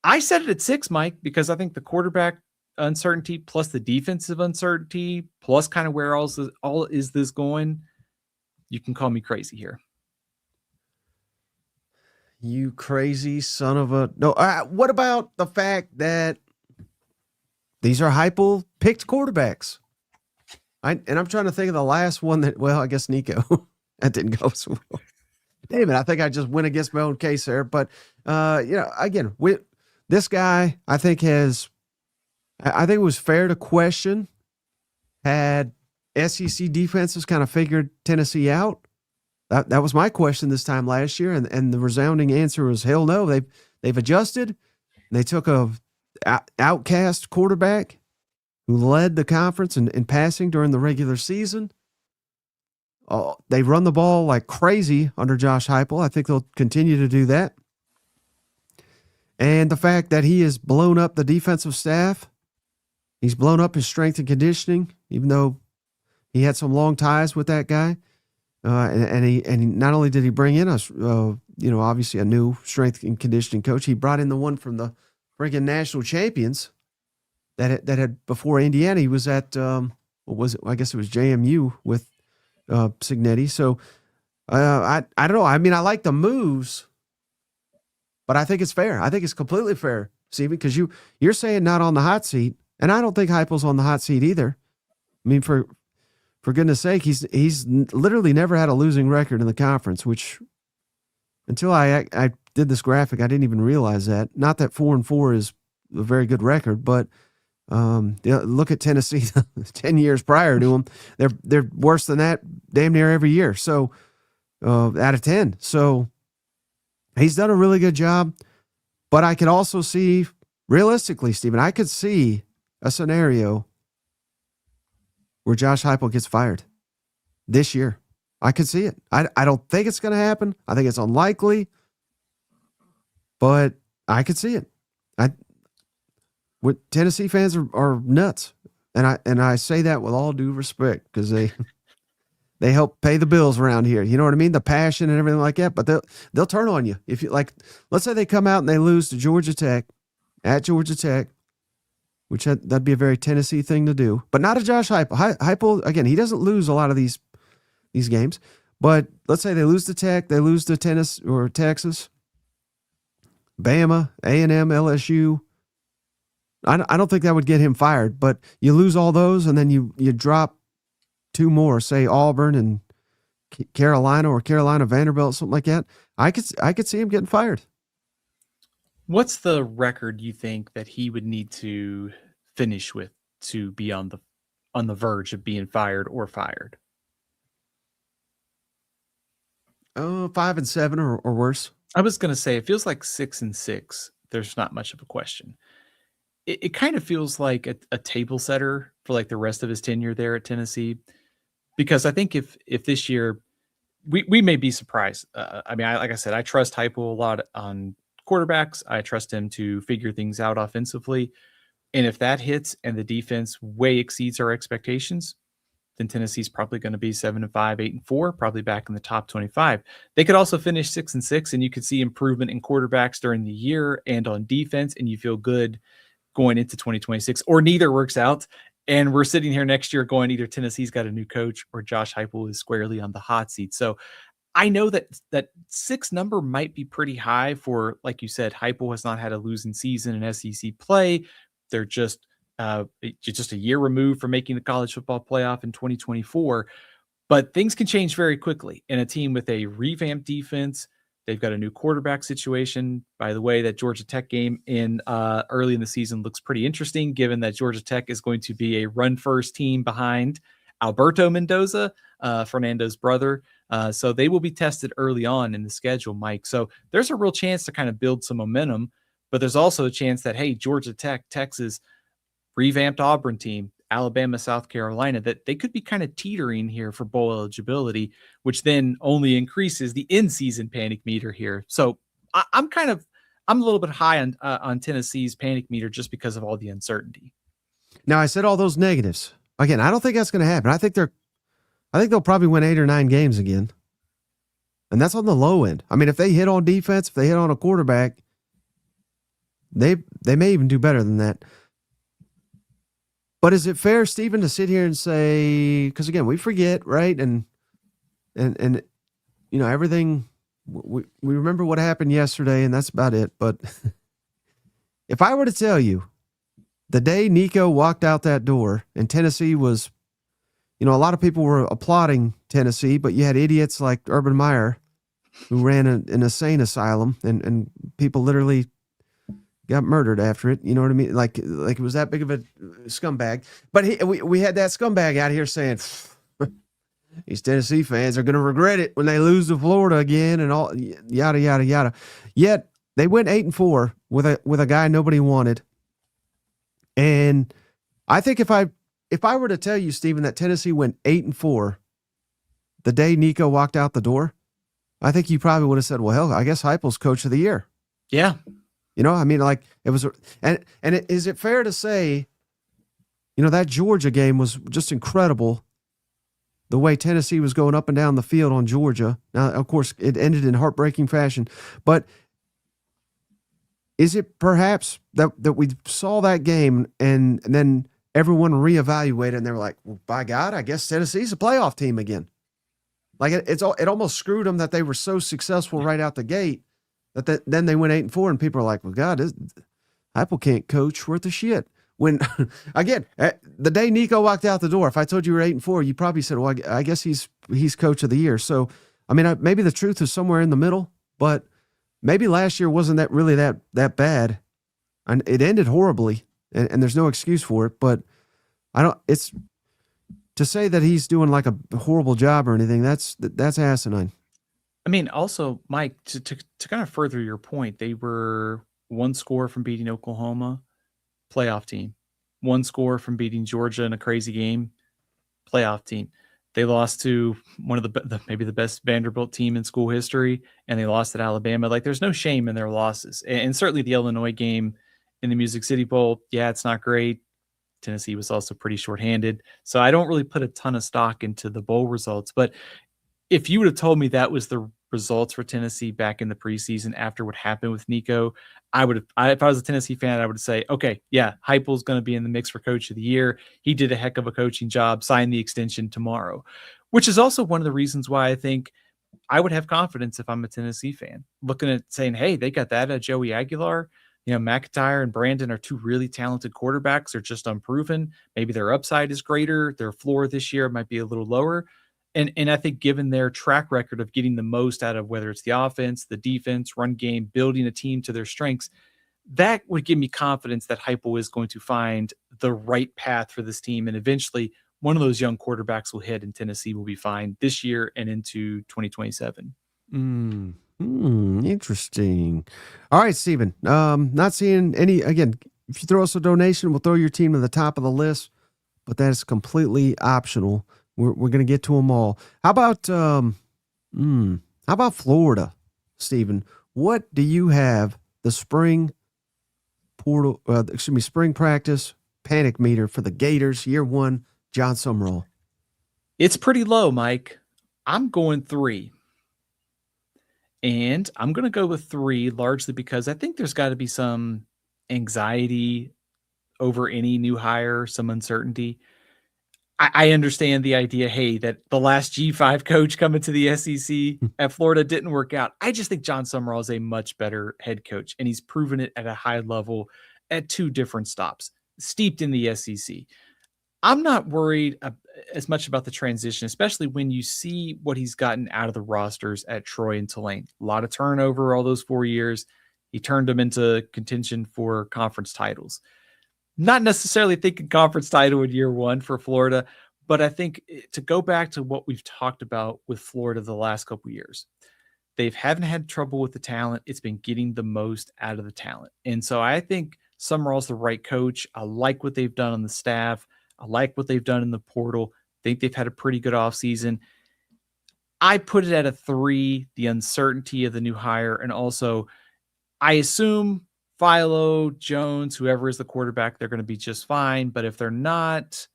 I set it at 6, Mike, because I think the quarterback uncertainty plus the defensive uncertainty plus kind of where all is this going. You can call me crazy here. You crazy son of a... No, what about the fact that these are Heupel picked quarterbacks? I'm trying to think of the last one that... Well, I guess Nico. That didn't go so well. Damn it, I think I just went against my own case there. But, again, this guy, I think it was fair to question had SEC defenses kind of figured Tennessee out. That was my question this time last year, and the resounding answer was hell no. They've adjusted. They took a outcast quarterback who led the conference in passing during the regular season. They run the ball like crazy under Josh Heupel. I think they'll continue to do that. And the fact that he has blown up the defensive staff, he's blown up his strength and conditioning, even though he had some long ties with that guy. And he not only did he bring in obviously a new strength and conditioning coach, he brought in the one from the freaking national champions that had before Indiana. He was at what was it? I guess it was JMU with Cignetti. So I don't know. I mean, I like the moves, but I think it's fair. I think it's completely fair, Stephen, because you're saying not on the hot seat, and I don't think Heupel's on the hot seat either. I mean, for goodness sake, he's literally never had a losing record in the conference, which until I did this graphic, I didn't even realize that. Not that 4-4 is a very good record, but look at Tennessee 10 years prior to them. They're worse than that damn near every year. So out of 10. So he's done a really good job, but I could also see realistically, Stephen, I could see a scenario where Josh Heupel gets fired this year. I could see it. I don't think it's going to happen. I think it's unlikely, but I could see it. Tennessee fans are nuts, and I say that with all due respect because they help pay the bills around here. You know what I mean? The passion and everything like that. But they'll turn on you if you like. Let's say they come out and they lose to Georgia Tech at Georgia Tech, which that'd be a very Tennessee thing to do, but not a Josh Heupel. Heupel, again, he doesn't lose a lot of these games, but let's say they lose to Tech, they lose to Tennessee or Texas, Bama, A&M, LSU. I don't think that would get him fired, but you lose all those and then you drop two more, say Auburn and Carolina or Carolina Vanderbilt, something like that. I could see him getting fired. What's the record you think that he would need to finish with to be on the verge of being fired or fired? 5-7 or worse. I was going to say, it feels like 6-6. There's not much of a question. It kind of feels like a table setter for like the rest of his tenure there at Tennessee, because I think if this year we may be surprised. Like I said, I trust Heupel a lot on quarterbacks. I trust him to figure things out offensively. And if that hits and the defense way exceeds our expectations, then Tennessee's probably going to be 7-5, 8-4, probably back in the top 25. They could also finish 6-6, and you could see improvement in quarterbacks during the year and on defense, and you feel good going into 2026, or neither works out. And we're sitting here next year going, either Tennessee's got a new coach or Josh Heupel is squarely on the hot seat. So I know that 6 number might be pretty high for, like you said, Heupel has not had a losing season in SEC play. They're just a year removed from making the college football playoff in 2024. But things can change very quickly in a team with a revamped defense. They've got a new quarterback situation. By the way, that Georgia Tech game in early in the season looks pretty interesting, given that Georgia Tech is going to be a run-first team behind Alberto Mendoza, Fernando's brother. So they will be tested early on in the schedule, Mike. So there's a real chance to kind of build some momentum, but there's also a chance that, hey, Georgia Tech, Texas, revamped Auburn team, Alabama, South Carolina, that they could be kind of teetering here for bowl eligibility, which then only increases the in-season panic meter here. So I'm a little bit high on Tennessee's panic meter just because of all the uncertainty. Now, I said all those negatives. Again, I don't think that's going to happen. I think they'll probably win 8 or 9 games again. And that's on the low end. I mean, if they hit on defense, if they hit on a quarterback, they may even do better than that. But is it fair, Stephen, to sit here and say, because again, we forget, right? And you know, everything, we remember what happened yesterday, and that's about it. But if I were to tell you the day Nico walked out that door and Tennessee was, you know, a lot of people were applauding Tennessee, but you had idiots like Urban Meyer who ran an insane asylum, and people literally got murdered after it. You know what I mean? Like it was that big of a scumbag. But we had that scumbag out here saying, these Tennessee fans are going to regret it when they lose to Florida again and all yada, yada, yada. Yet they went 8-4 with a guy nobody wanted. And I think if I were to tell you, Stephen, that Tennessee went 8-4 the day Nico walked out the door, I think you probably would have said, well, hell, I guess Heupel's coach of the year. Yeah. You know, I mean, like it was, is it fair to say, you know, that Georgia game was just incredible. The way Tennessee was going up and down the field on Georgia. Now, of course, it ended in heartbreaking fashion, but is it perhaps that we saw that game and then everyone reevaluated and they were like, well, by God, I guess Tennessee's a playoff team again. Like it almost screwed them that they were so successful right out the gate that then they went 8-4 and people are like, well, God, Heupel can't coach worth a shit. When again, the day Nico walked out the door, if I told you were 8-4, you probably said, well, I guess he's coach of the year. So, I mean, maybe the truth is somewhere in the middle, but maybe last year wasn't that bad. And it ended horribly and there's no excuse for it, but it's to say that he's doing like a horrible job or anything. That's asinine. I mean, also, Mike, to kind of further your point, they were one score from beating Oklahoma, playoff team. One score from beating Georgia in a crazy game, playoff team. They lost to one of maybe the best Vanderbilt team in school history, and they lost at Alabama. Like, there's no shame in their losses. And certainly the Illinois game in the Music City Bowl, yeah, it's not great. Tennessee was also pretty shorthanded. So I don't really put a ton of stock into the bowl results. But if you would have told me that was the results for Tennessee back in the preseason after what happened with Nico, if I was a Tennessee fan, I would say, okay, yeah, Heupel's going to be in the mix for coach of the year. He did a heck of a coaching job, sign the extension tomorrow, which is also one of the reasons why I think I would have confidence if I'm a Tennessee fan, looking at saying, hey, they got that Joey Aguilar. You know, McIntyre and Brandon are two really talented quarterbacks. They're just unproven. Maybe their upside is greater. Their floor this year might be a little lower. And I think given their track record of getting the most out of whether it's the offense, the defense, run game, building a team to their strengths, that would give me confidence that Heupel is going to find the right path for this team. And eventually one of those young quarterbacks will hit and Tennessee will be fine this year and into 2027. Interesting. All right, Stephen. Not seeing any, again, if you throw us a donation, we'll throw your team to the top of the list, but that is completely optional. We're going to get to them all. How about Florida, Stephen? What do you have the spring practice panic meter for the Gators year one, John Sumrall? It's pretty low, Mike. I'm going 3. And I'm going to go with 3 largely because I think there's got to be some anxiety over any new hire, some uncertainty. I understand the idea, hey, that the last G5 coach coming to the SEC at Florida didn't work out. I just think John Sumrall is a much better head coach, and he's proven it at a high level at 2 different stops, steeped in the SEC. I'm not worried as much about the transition, especially when you see what he's gotten out of the rosters at Troy and Tulane. A lot of turnover all those 4 years. He turned them into contention for conference titles. Not necessarily thinking conference title in year one for Florida, but I think to go back to what we've talked about with Florida the last couple of years, they haven't had trouble with the talent. It's been getting the most out of the talent. And so I think Sumrall's the right coach. I like what they've done on the staff. I like what they've done in the portal. I think they've had a pretty good offseason. I put it at a 3, the uncertainty of the new hire. And also, I assume Philo, Jones, whoever is the quarterback, they're going to be just fine. But if they're not,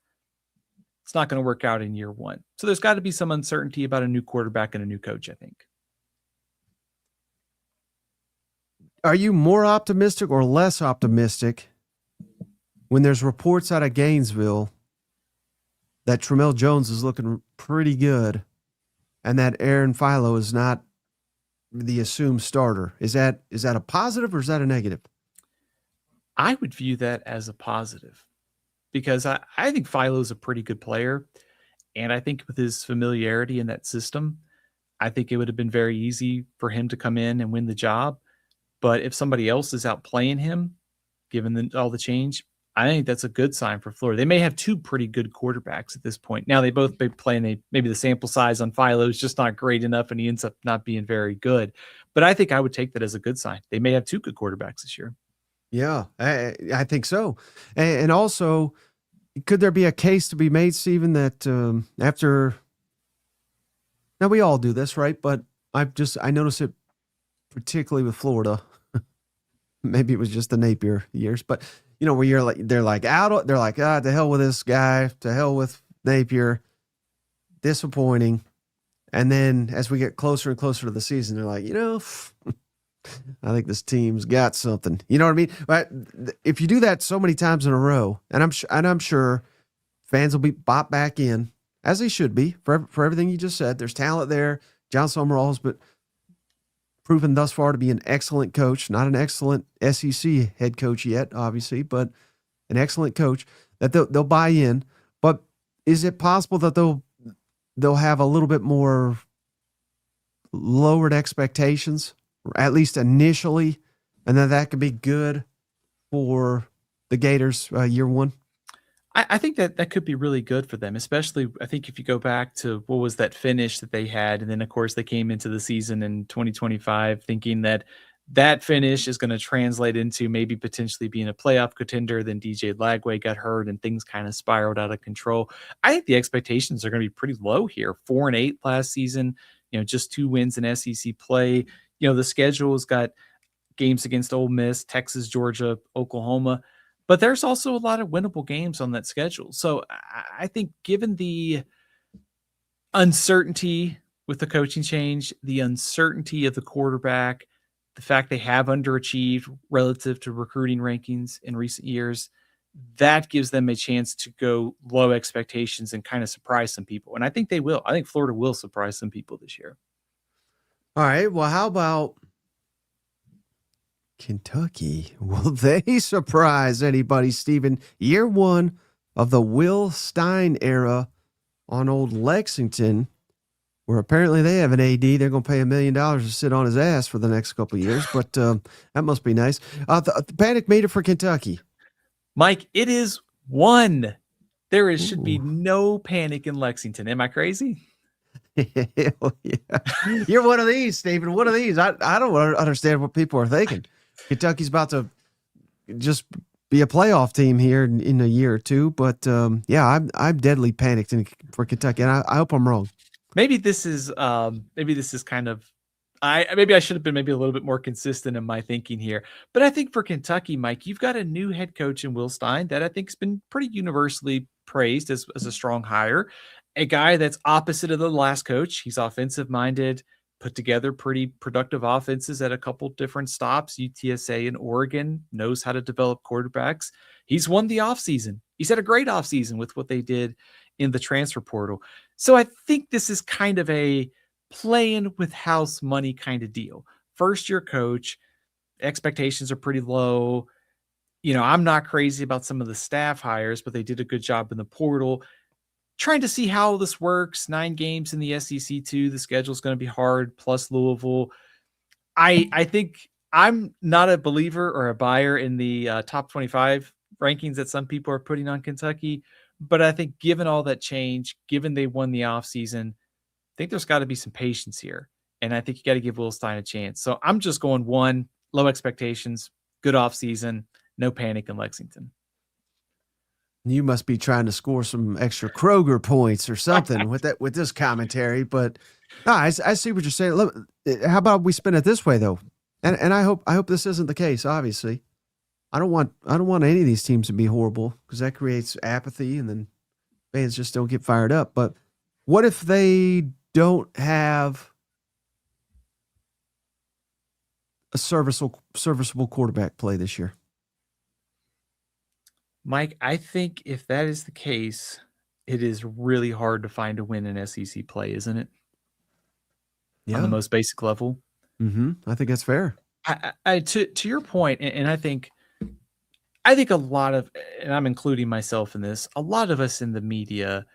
it's not going to work out in year one. So there's got to be some uncertainty about a new quarterback and a new coach, I think. Are you more optimistic or less optimistic when there's reports out of Gainesville that Tramel Jones is looking pretty good and that Aaron Philo is not the assumed starter? Is that a positive or is that a negative? I would view that as a positive because I think Philo's a pretty good player. And I think with his familiarity in that system, I think it would have been very easy for him to come in and win the job. But if somebody else is outplaying him, given all the change, I think that's a good sign for Florida. They may have 2 pretty good quarterbacks at this point. Now they both be playing maybe the sample size on Philo is just not great enough and he ends up not being very good. But I think I would take that as a good sign. They may have 2 good quarterbacks this year. Yeah, I think so. And also, could there be a case to be made, Stephen, that after Now we all do this, right? But I notice it particularly with Florida. Maybe it was just the Napier years, but where they're like to hell with this guy, to hell with Napier, disappointing. And then as we get closer and closer to the season, they're like, I think this team's got something. You know what I mean? But if you do that so many times in a row, and I'm sure fans will be bought back in, as they should be for everything you just said. There's talent there. John Summerall's but proven thus far to be an excellent coach, not an excellent SEC head coach yet, obviously, but an excellent coach that they'll buy in. But is it possible that they'll have a little bit more lowered expectations, at least initially, and then that could be good for the Gators year one? I think that could be really good for them, especially I think if you go back to what was that finish that they had, and then of course they came into the season in 2025 thinking that finish is going to translate into maybe potentially being a playoff contender. Then DJ Lagway got hurt and things kind of spiraled out of control. I think the expectations are going to be pretty low here. 4-8 last season, just 2 wins in SEC play. The schedule's got games against Ole Miss, Texas, Georgia, Oklahoma. But there's also a lot of winnable games on that schedule. So I think given the uncertainty with the coaching change, the uncertainty of the quarterback, the fact they have underachieved relative to recruiting rankings in recent years, that gives them a chance to go low expectations and kind of surprise some people. And I think they will. I think Florida will surprise some people this year. All right. Well, how about Kentucky? Will they surprise anybody, Stephen? Year one of the Will Stein era on old Lexington, where apparently they have an AD. They're going to pay $1 million to sit on his ass for the next couple of years, but that must be nice. The panic meter for Kentucky. Mike, it is 1. There should be no panic in Lexington. Am I crazy? Hell yeah. You're one of these, Stephen. One of these. I don't understand what people are thinking. Kentucky's about to just be a playoff team here in a year or two, but I'm deadly panicked for Kentucky, and I hope I'm wrong. Maybe this is kind of maybe I should have been maybe a little bit more consistent in my thinking here. But I think for Kentucky, Mike, you've got a new head coach in Will Stein that I think has been pretty universally praised as a strong hire. A guy that's opposite of the last coach. He's offensive minded, put together pretty productive offenses at a couple different stops. UTSA and Oregon, knows how to develop quarterbacks. He's won the offseason. He's had a great offseason with what they did in the transfer portal. So I think this is kind of a playing with house money kind of deal. First year coach, expectations are pretty low. I'm not crazy about some of the staff hires, but they did a good job in the portal. Trying to see how this works. 9 games in the SEC too. The schedule is going to be hard, plus Louisville. I think I'm not a believer or a buyer in the top 25 rankings that some people are putting on Kentucky. But I think given all that change, given they won the offseason, I think there's got to be some patience here. And I think you got to give Will Stein a chance. So I'm just going 1, low expectations, good offseason, no panic in Lexington. You must be trying to score some extra Kroger points or something with this commentary. But no, I see what you're saying. Look, how about we spin it this way though? And I hope this isn't the case. Obviously, I don't want any of these teams to be horrible because that creates apathy and then fans just don't get fired up. But what if they don't have a serviceable quarterback play this year? Mike, I think if that is the case, it is really hard to find a win in SEC play, isn't it? Yeah. On the most basic level. I think that's fair. To your point, and I think a lot of, and I'm including myself in this, a lot of us in the media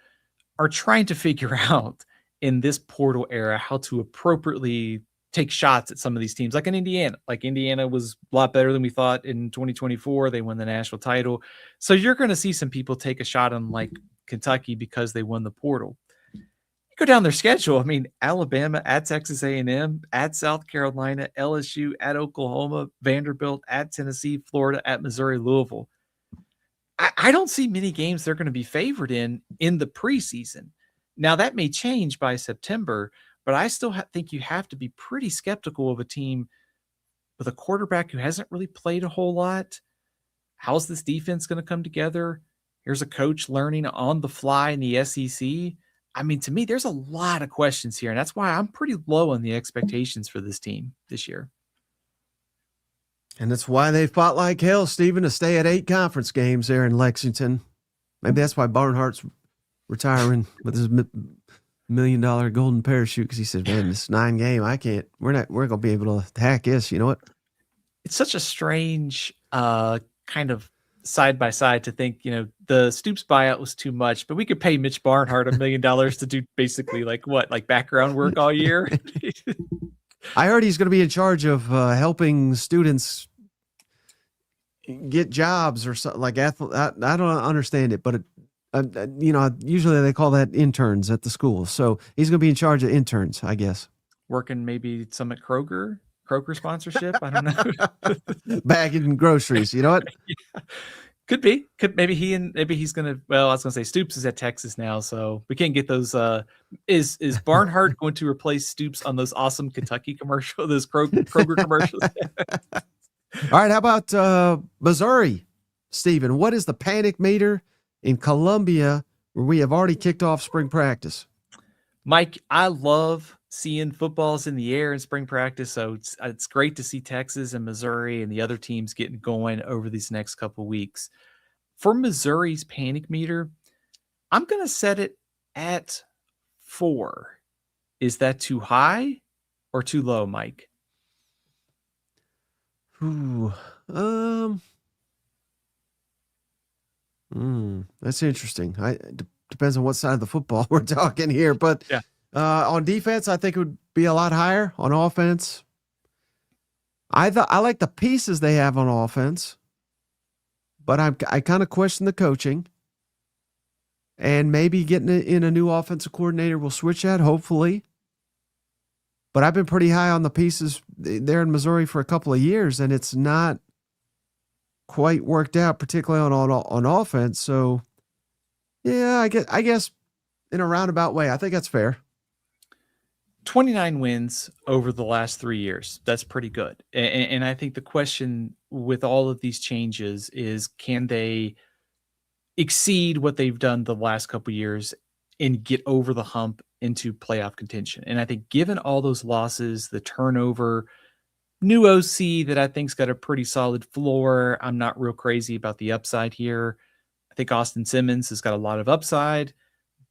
are trying to figure out in this portal era how to appropriately take shots at some of these teams, like in Indiana. Like Indiana was a lot better than we thought in 2024. They won the national title. So you're going to see some people take a shot on like Kentucky because they won the portal. You go down their schedule. I mean, Alabama at Texas A&M, at South Carolina, LSU, at Oklahoma, Vanderbilt, at Tennessee, Florida, at Missouri, Louisville. I don't see many games they're going to be favored in the preseason. Now that may change by September, but I still think you have to be pretty skeptical of a team with a quarterback who hasn't really played a whole lot. How's this defense going to come together? Here's a coach learning on the fly in the SEC. I mean, to me, there's a lot of questions here, and that's why I'm pretty low on the expectations for this team this year. And that's why they fought like hell, Stephen, to stay at 8 conference games there in Lexington. Maybe that's why Barnhart's retiring with his $1 million golden parachute, because he said, man, this 9 game, we're going to be able to hack this. You know what? It's such a strange kind of side by side to think, the Stoops buyout was too much, but we could pay Mitch Barnhart $1 million to do basically like background work all year. I heard he's going to be in charge of helping students get jobs or something like I don't understand it, but usually they call that interns at the school. So he's going to be in charge of interns, I guess. Working maybe some at Kroger sponsorship. I don't know. Bagging groceries. You know what? Yeah. Could be. Maybe he's gonna. Well, I was gonna say Stoops is at Texas now, so we can't get those. Is Barnhart going to replace Stoops on those awesome Kentucky commercials, those Kroger commercials? All right. How about Missouri, Stephen? What is the panic meter in Columbia, where we have already kicked off spring practice? Mike, I love seeing footballs in the air in spring practice, so it's great to see Texas and Missouri and the other teams getting going over these next couple weeks. For Missouri's panic meter, I'm going to set it at 4. Is that too high or too low, Mike? That's interesting. Depends on what side of the football we're talking here, but yeah. On defense, I think it would be a lot higher. On offense, I like the pieces they have on offense, but I kind of question the coaching, and maybe getting in a new offensive coordinator will switch that, hopefully. But I've been pretty high on the pieces there in Missouri for a couple of years, and it's not quite worked out, particularly on offense. So, yeah, I guess in a roundabout way, I think that's fair. 29 wins over the last 3 years. That's pretty good. And I think the question with all of these changes is, can they exceed what they've done the last couple of years and get over the hump into playoff contention? And I think given all those losses, the turnover, new OC that I think's got a pretty solid floor, I'm not real crazy about the upside here. I think Austin Simmons has got a lot of upside,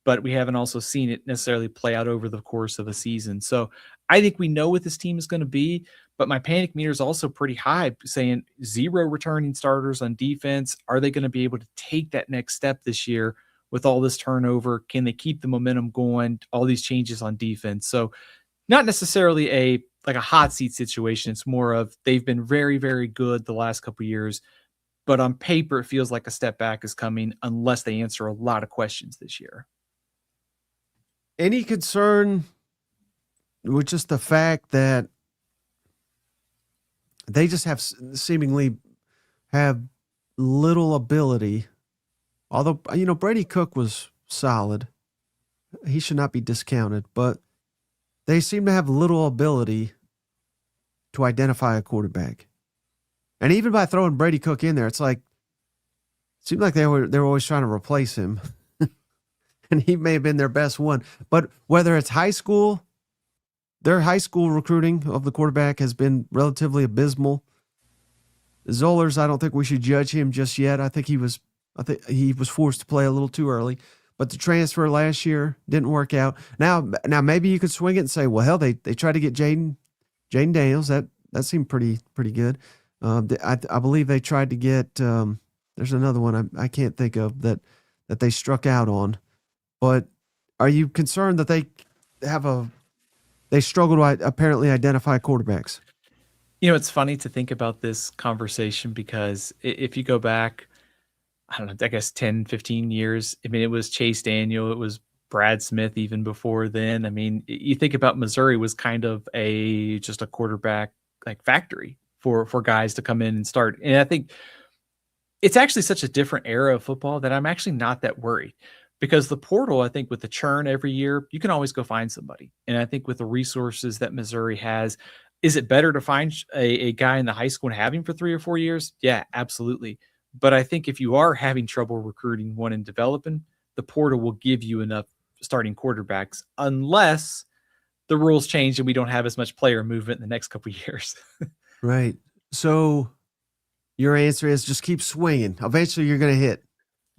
but we haven't also seen it necessarily play out over the course of a season. So I think we know what this team is going to be, but my panic meter is also pretty high, saying 0 returning starters on defense. Are they going to be able to take that next step this year with all this turnover? Can they keep the momentum going? All these changes on defense. So not necessarily a hot seat situation. It's more of they've been very, very good the last couple of years, but on paper, it feels like a step back is coming unless they answer a lot of questions this year. Any concern with just the fact that they just have seemingly have little ability? Although, Brady Cook was solid. He should not be discounted, but they seem to have little ability to identify a quarterback. And even by throwing Brady Cook in there, it's like, it seemed like they were always trying to replace him. And he may have been their best one. But whether it's high school, their high school recruiting of the quarterback has been relatively abysmal. Zollers, I don't think we should judge him just yet. I think he was forced to play a little too early. But the transfer last year didn't work out. Now maybe you could swing it and say, well, hell, they tried to get Jaden Daniels. That seemed pretty good. I believe they tried to get. There's another one I can't think of that they struck out on. But are you concerned that they struggle to apparently identify quarterbacks? It's funny to think about this conversation because if you go back, I don't know, I guess 10, 15 years, I mean, it was Chase Daniel, it was Brad Smith even before then. I mean, you think about Missouri was kind of just a quarterback factory for guys to come in and start. And I think it's actually such a different era of football that I'm actually not that worried. Because the portal, I think with the churn every year, you can always go find somebody. And I think with the resources that Missouri has, is it better to find a guy in the high school and have him for 3 or 4 years? Yeah, absolutely. But I think if you are having trouble recruiting one and developing, the portal will give you enough starting quarterbacks, unless the rules change and we don't have as much player movement in the next couple of years. Right. So your answer is just keep swinging. Eventually you're going to hit.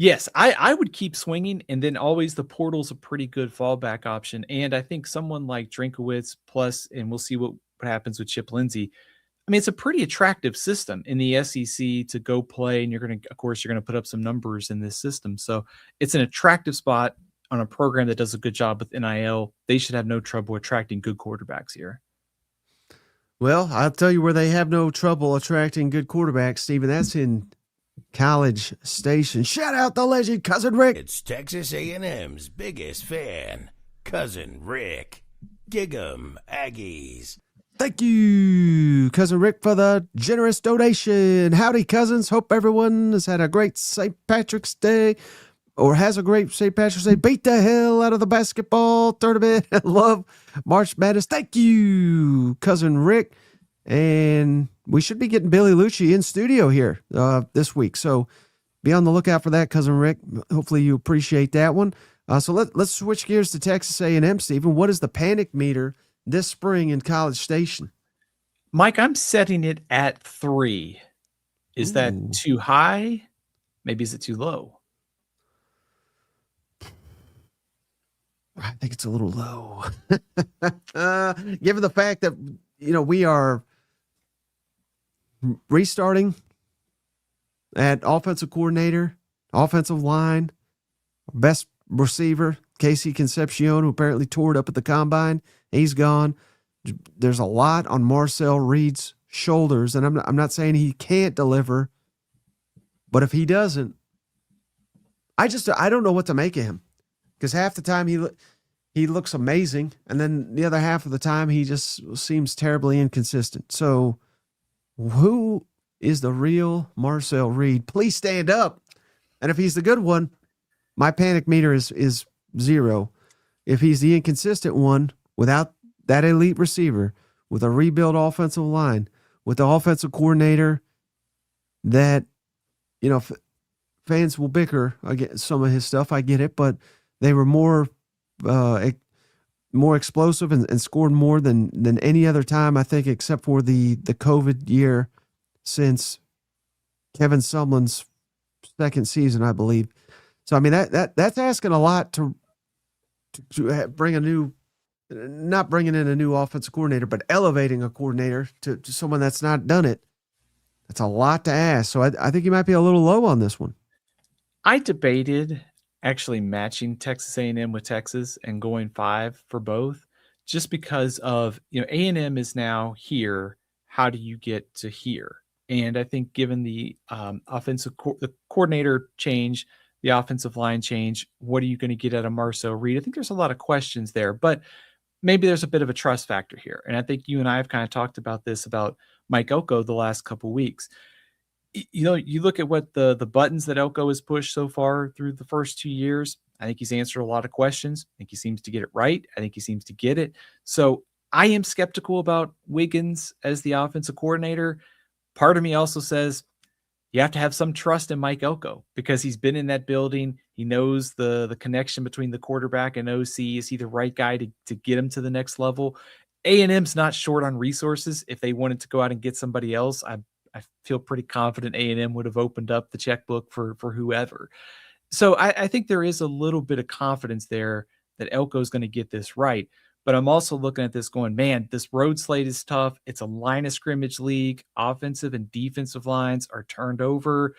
Yes, I would keep swinging, and then always the portal's a pretty good fallback option. And I think someone like Drinkowitz plus, and we'll see what happens with Chip Lindsey. I mean, it's a pretty attractive system in the SEC to go play, and of course, you're going to put up some numbers in this system. So it's an attractive spot on a program that does a good job with NIL. They should have no trouble attracting good quarterbacks here. Well, I'll tell you where they have no trouble attracting good quarterbacks, Stephen. That's in College Station. Shout out the legend, Cousin Rick. It's Texas A&M's biggest fan, Cousin Rick. Gig 'em, Aggies. Thank you, Cousin Rick, for the generous donation. Howdy, cousins. Hope everyone has had a great St. Patrick's Day or has a great St. Patrick's Day. Beat the hell out of the basketball tournament. Love March Madness. Thank you, Cousin Rick. And we should be getting Billy Lucci in studio here this week. So be on the lookout for that, Cousin Rick. Hopefully you appreciate that one. So let's switch gears to Texas A&M, Stephen. What is the panic meter this spring in College Station? Mike, I'm setting it at 3. Is that too high? Maybe is it too low? I think it's a little low. Given the fact that, we are restarting at offensive coordinator, offensive line, best receiver, Casey Concepcion, who apparently tore it up at the combine. He's gone. There's a lot on Marcel Reed's shoulders, and I'm not saying he can't deliver, but if he doesn't, I don't know what to make of him, because half the time he looks amazing, and then the other half of the time he just seems terribly inconsistent. So who is the real Marcel Reed? Please stand up. And if he's the good one, my panic meter is 0. If he's the inconsistent one, without that elite receiver, with a rebuilt offensive line, with the offensive coordinator that, fans will bicker against some of his stuff. I get it, but they were more explosive and scored more than any other time, I think, except for the COVID year since Kevin Sumlin's second season, I believe. So, I mean, that's asking a lot to bring not bringing in a new offensive coordinator, but elevating a coordinator to someone that's not done it. That's a lot to ask. So I think you might be a little low on this one. I debated actually matching Texas A&M with Texas and going 5 for both, just because of, A&M is now here. How do you get to here? And I think given the the coordinator change, the offensive line change, what are you going to get out of Marcel Reed? I think there's a lot of questions there, but maybe there's a bit of a trust factor here. And I think you and I have kind of talked about this about Mike Elko the last couple of weeks. You look at what the buttons that Elko has pushed so far through the first 2 years. I think he's answered a lot of questions. I think he seems to get it right. I think he seems to get it. So I am skeptical about Wiggins as the offensive coordinator. Part of me also says you have to have some trust in Mike Elko because he's been in that building. He knows the connection between the quarterback and OC. Is he the right guy to get him to the next level? A&M's not short on resources. If they wanted to go out and get somebody else, I feel pretty confident A&M would have opened up the checkbook for whoever. So I think there is a little bit of confidence there that Elko is going to get this right. But I'm also looking at this going, man, this road slate is tough. It's a line of scrimmage league. Offensive and defensive lines are turned over.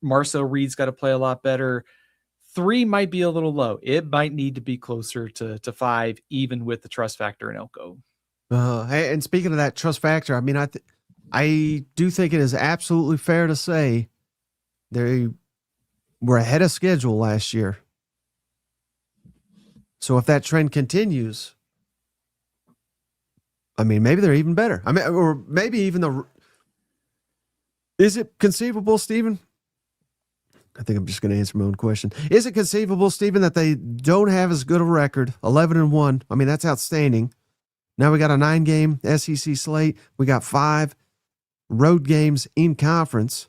Marcel Reed's got to play a lot better. 3 might be a little low. It might need to be closer to 5, even with the trust factor in Elko. And speaking of that trust factor, I mean, I do think it is absolutely fair to say they were ahead of schedule last year. So if that trend continues, I mean, maybe they're even better. I mean, or maybe even is it conceivable, Stephen, I think I'm just going to answer my own question. Is it conceivable, Stephen, that they don't have as good a record, 11-1? I mean, that's outstanding. Now we got a 9-game SEC slate. We got 5 road games in conference.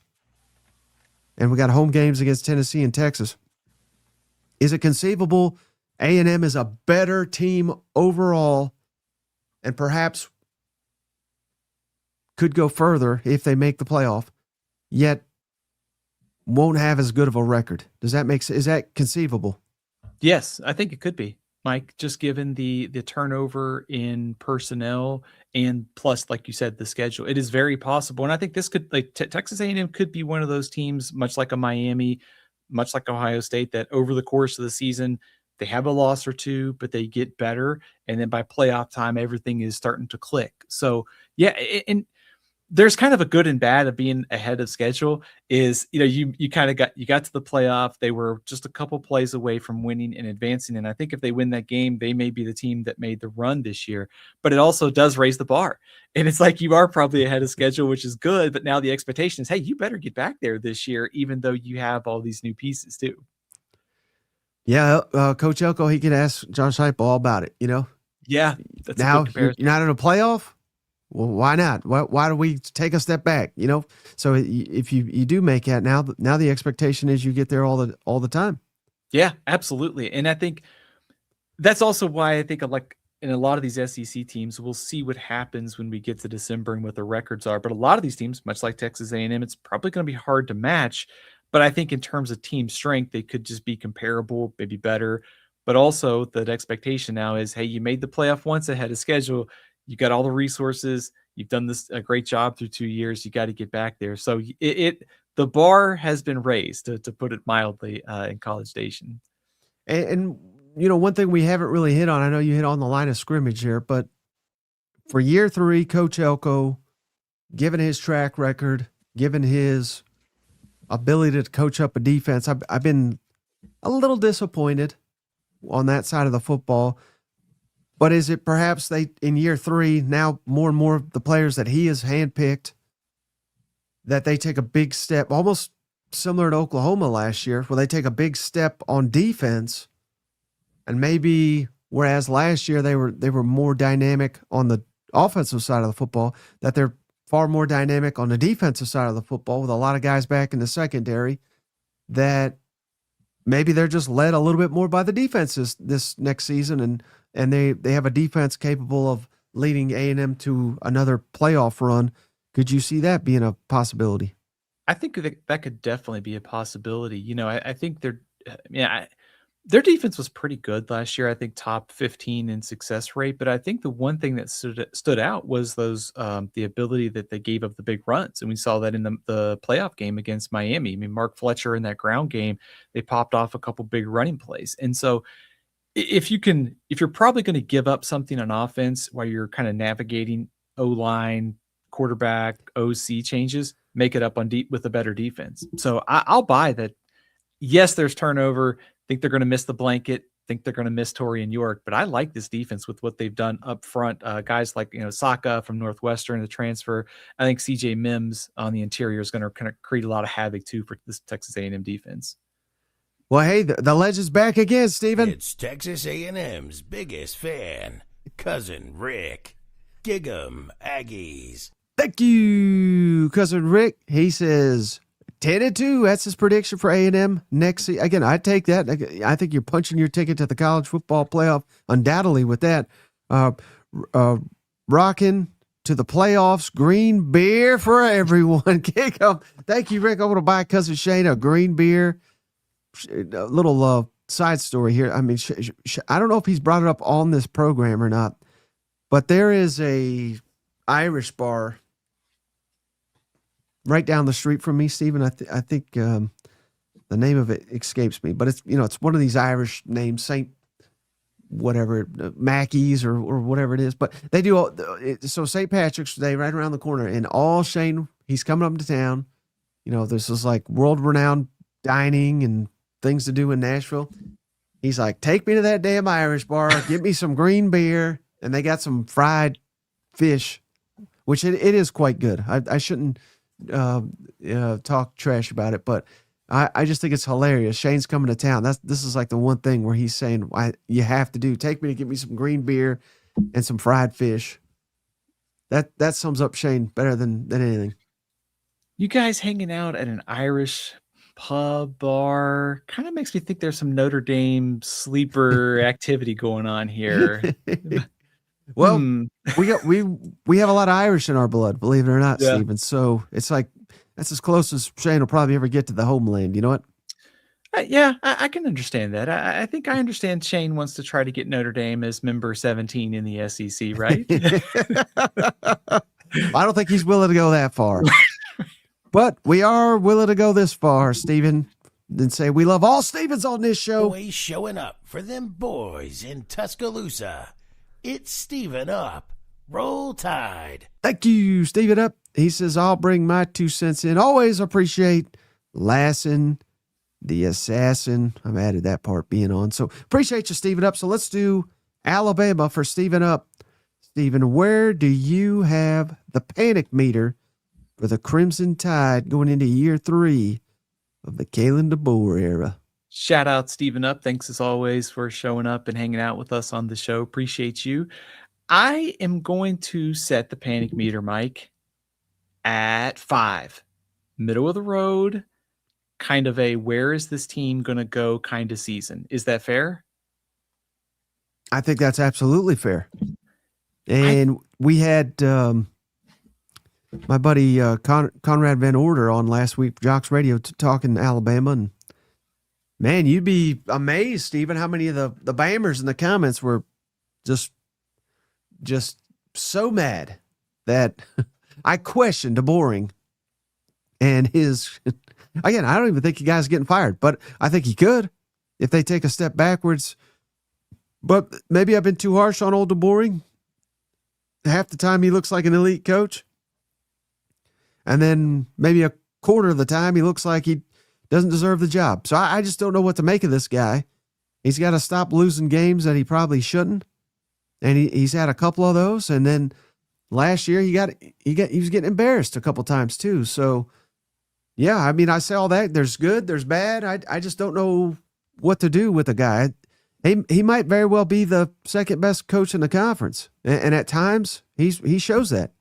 And we got home games against Tennessee and Texas. Is it conceivable A&M is a better team overall and perhaps could go further if they make the playoff, yet won't have as good of a record? Does that make sense? Is that conceivable? Yes, I think it could be, Mike, just given the turnover in personnel and plus, like you said, the schedule. It is very possible. And I think this could, like Texas A&M could be one of those teams, much like a Miami, much like Ohio State, that over the course of the season, they have a loss or two, but they get better. And then by playoff time, everything is starting to click. So, yeah, and there's kind of a good and bad of being ahead of schedule is, you kind of got to the playoff. They were just a couple plays away from winning and advancing. And I think if they win that game, they may be the team that made the run this year, but it also does raise the bar. And it's like, you are probably ahead of schedule, which is good. But now the expectation is, hey, you better get back there this year, even though you have all these new pieces too. Yeah. Coach Elko, he can ask Josh Heupel all about it, Yeah. That's now a good comparison. you're not in a playoff. Well, why not? Why do we take a step back? So if you do make that now the expectation is you get there all the time. Yeah, absolutely. And I think that's also why I think like in a lot of these SEC teams, we'll see what happens when we get to December and what the records are. But a lot of these teams, much like Texas A&M, it's probably going to be hard to match. But I think in terms of team strength, they could just be comparable, maybe better. But also the expectation now is, hey, you made the playoff once ahead of schedule. You got all the resources. You've done a great job through 2 years. You got to get back there. So the bar has been raised, to put it mildly, in College Station. And one thing we haven't really hit on, I know you hit on the line of scrimmage here, but for year 3, Coach Elko, given his track record, given his ability to coach up a defense, I've been a little disappointed on that side of the football. But is it perhaps in year 3, now more and more of the players that he has handpicked, that they take a big step, almost similar to Oklahoma last year, where they take a big step on defense, and maybe whereas last year they were more dynamic on the offensive side of the football, that they're far more dynamic on the defensive side of the football with a lot of guys back in the secondary, that maybe they're just led a little bit more by the defenses this next season, and they have a defense capable of leading A&M to another playoff run. Could you see that being a possibility? I think that could definitely be a possibility. I think their defense was pretty good last year. I think top 15 in success rate. But I think the one thing that stood out was the ability that they gave up the big runs. And we saw that in the playoff game against Miami. I mean, Mark Fletcher in that ground game, they popped off a couple big running plays. And so if you're probably going to give up something on offense while you're kind of navigating O-line, quarterback, OC changes, make it up on deep with a better defense. So I'll buy that. Yes, there's turnover. Think they're going to miss the blanket. Think they're going to miss Torian York. But I like this defense with what they've done up front. Guys like Saka from Northwestern, the transfer. I think CJ Mims on the interior is going to kind of create a lot of havoc too for this Texas A&M defense. Well, hey, the legend's back again, Stephen. It's Texas A&M's biggest fan, Cousin Rick. Gig 'em, Aggies. Thank you, Cousin Rick. He says 10-2. That's his prediction for A&M next season. Again, I take that. I think you're punching your ticket to the college football playoff undoubtedly with that. Rocking to the playoffs. Green beer for everyone. Kick 'em. Thank you, Rick. I want to buy Cousin Shane a green beer. A little side story here. I mean, I don't know if he's brought it up on this program or not, but there is a Irish bar right down the street from me, Stephen. I think the name of it escapes me, but it's one of these Irish names, Saint whatever, Mackey's or whatever it is. But they do so St. Patrick's Day right around the corner, and Shane, he's coming up to town. This is like world renowned dining and things to do in Nashville. He's like, take me to that damn Irish bar, get me some green beer, and they got some fried fish, which it is quite good. I shouldn't talk trash about it, but I just think it's hilarious. Shane's coming to town. This is like the one thing where he's saying, you have to do. Take me to get me some green beer and some fried fish. That sums up Shane better than anything. You guys hanging out at an Irish pub bar kind of makes me think there's some Notre Dame sleeper activity going on here. Well, Hmm. we have a lot of Irish in our blood, believe it or not, Yeah. Stephen. So it's like that's as close as Shane will probably ever get to the homeland. You know what? Yeah, I can understand that. I think I understand Shane wants to try to get Notre Dame as member 17 in the SEC, right? I don't think he's willing to go that far. But we are willing to go this far, Stephen, and say we love all Stevens on this show. Boys showing up for them boys in Tuscaloosa. It's Steven Up. Roll Tide. Thank you, Stephen Up. He says, I'll bring my 2 cents in. Always appreciate Lassen, the assassin. I've added that part being on. So appreciate you, Stephen Up. So let's do Alabama for Stephen Up. Stephen, where do you have the panic meter for the Crimson Tide going into year 3 of the Kalen DeBoer era? Shout out Steven Up. Thanks as always for showing up and hanging out with us on the show. Appreciate you. I am going to set the panic meter, Mike, at 5. Middle of the road, kind of a where is this team going to go kind of season. Is that fair? I think that's absolutely fair. And we had my buddy Conrad Van Order on last week, Jocks Radio, talking Alabama. And man, you'd be amazed, Stephen, how many of the Bammers in the comments were just so mad that I questioned DeBoer and his. Again, I don't even think you guys are getting fired, but I think he could if they take a step backwards. But maybe I've been too harsh on old DeBoer. Half the time he looks like an elite coach. And then maybe a quarter of the time he looks like he doesn't deserve the job. So I just don't know what to make of this guy. He's got to stop losing games that he probably shouldn't. And he's had a couple of those. And then last year he was getting embarrassed a couple times too. So yeah, I mean, I say all that. There's good, there's bad. I just don't know what to do with the guy. He might very well be the second best coach in the conference. And at times he shows that.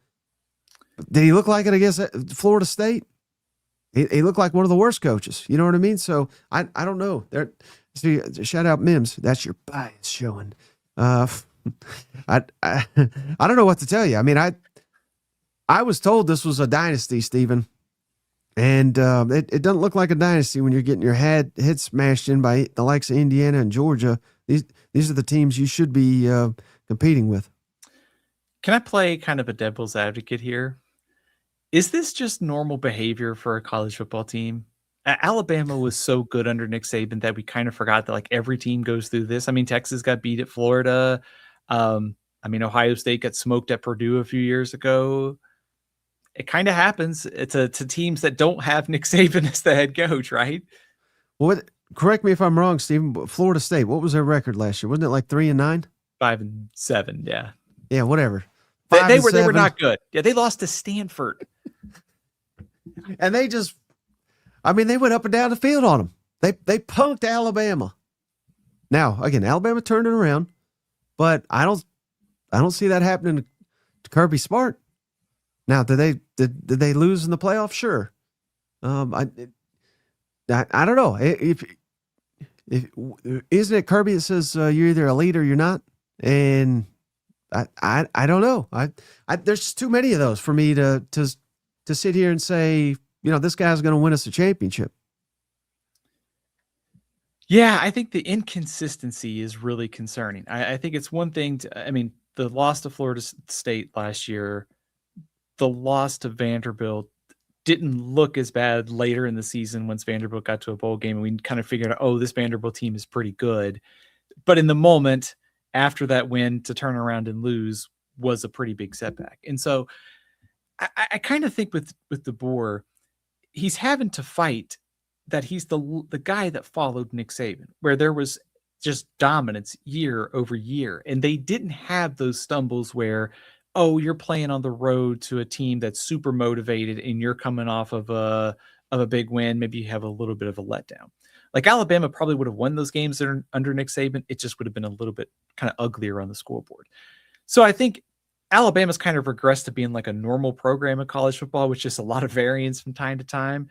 Did he look like it against Florida State? He looked like one of the worst coaches. You know what I mean? So I don't know. See, shout out Mims. That's your bias showing. I don't know what to tell you. I mean, I was told this was a dynasty, Stephen. And it doesn't look like a dynasty when you're getting your head smashed in by the likes of Indiana and Georgia. These are the teams you should be competing with. Can I play kind of a devil's advocate here? Is this just normal behavior for a college football team? Alabama was so good under Nick Saban that we kind of forgot that like every team goes through this. I mean, Texas got beat at Florida. I mean, Ohio State got smoked at Purdue a few years ago. It kind of happens to teams that don't have Nick Saban as the head coach, right? Well, correct me if I'm wrong, Stephen. Florida State, what was their record last year? Wasn't it like 3-9? 5-7, yeah. Yeah, whatever. They were not good. Yeah, they lost to Stanford. And they went up and down the field on them. They punked Alabama. Now, again, Alabama turned it around, but I don't see that happening to Kirby Smart. Now, did they lose in the playoffs? Sure. I don't know. If isn't it Kirby that says you're either a leader or you're not? And I don't know. There's too many of those for me to sit here and say, this guy's going to win us a championship. Yeah, I think the inconsistency is really concerning. I think it's one thing the loss to Florida State last year, the loss to Vanderbilt didn't look as bad later in the season once Vanderbilt got to a bowl game and we kind of figured out, oh, this Vanderbilt team is pretty good. But in the moment after that win, to turn around and lose was a pretty big setback. And so I kind of think with DeBoer, he's having to fight that he's the guy that followed Nick Saban, where there was just dominance year over year. And they didn't have those stumbles where oh, you're playing on the road to a team that's super motivated and you're coming off of a big win. Maybe you have a little bit of a letdown. Like Alabama probably would have won those games that are under Nick Saban. It just would have been a little bit kind of uglier on the scoreboard. So I think Alabama's kind of regressed to being like a normal program in college football, with just a lot of variance from time to time.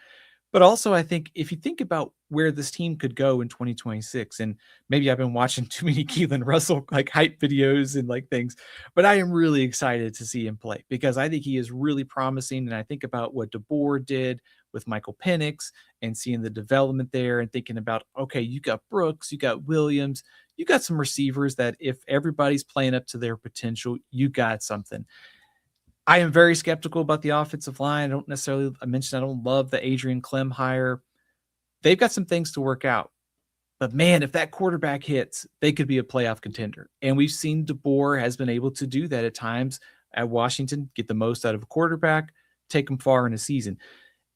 But also, I think if you think about where this team could go in 2026, and maybe I've been watching too many Keelan Russell like hype videos and like things, but I am really excited to see him play because I think he is really promising. And I think about what DeBoer did with Michael Penix and seeing the development there and thinking about, okay, you got Brooks, you got Williams, you got some receivers that if everybody's playing up to their potential, you got something. I am very skeptical about the offensive line. I mentioned I don't love the Adrian Clem hire. They've got some things to work out. But man, if that quarterback hits, they could be a playoff contender. And we've seen DeBoer has been able to do that at times at Washington, get the most out of a quarterback, take them far in a season.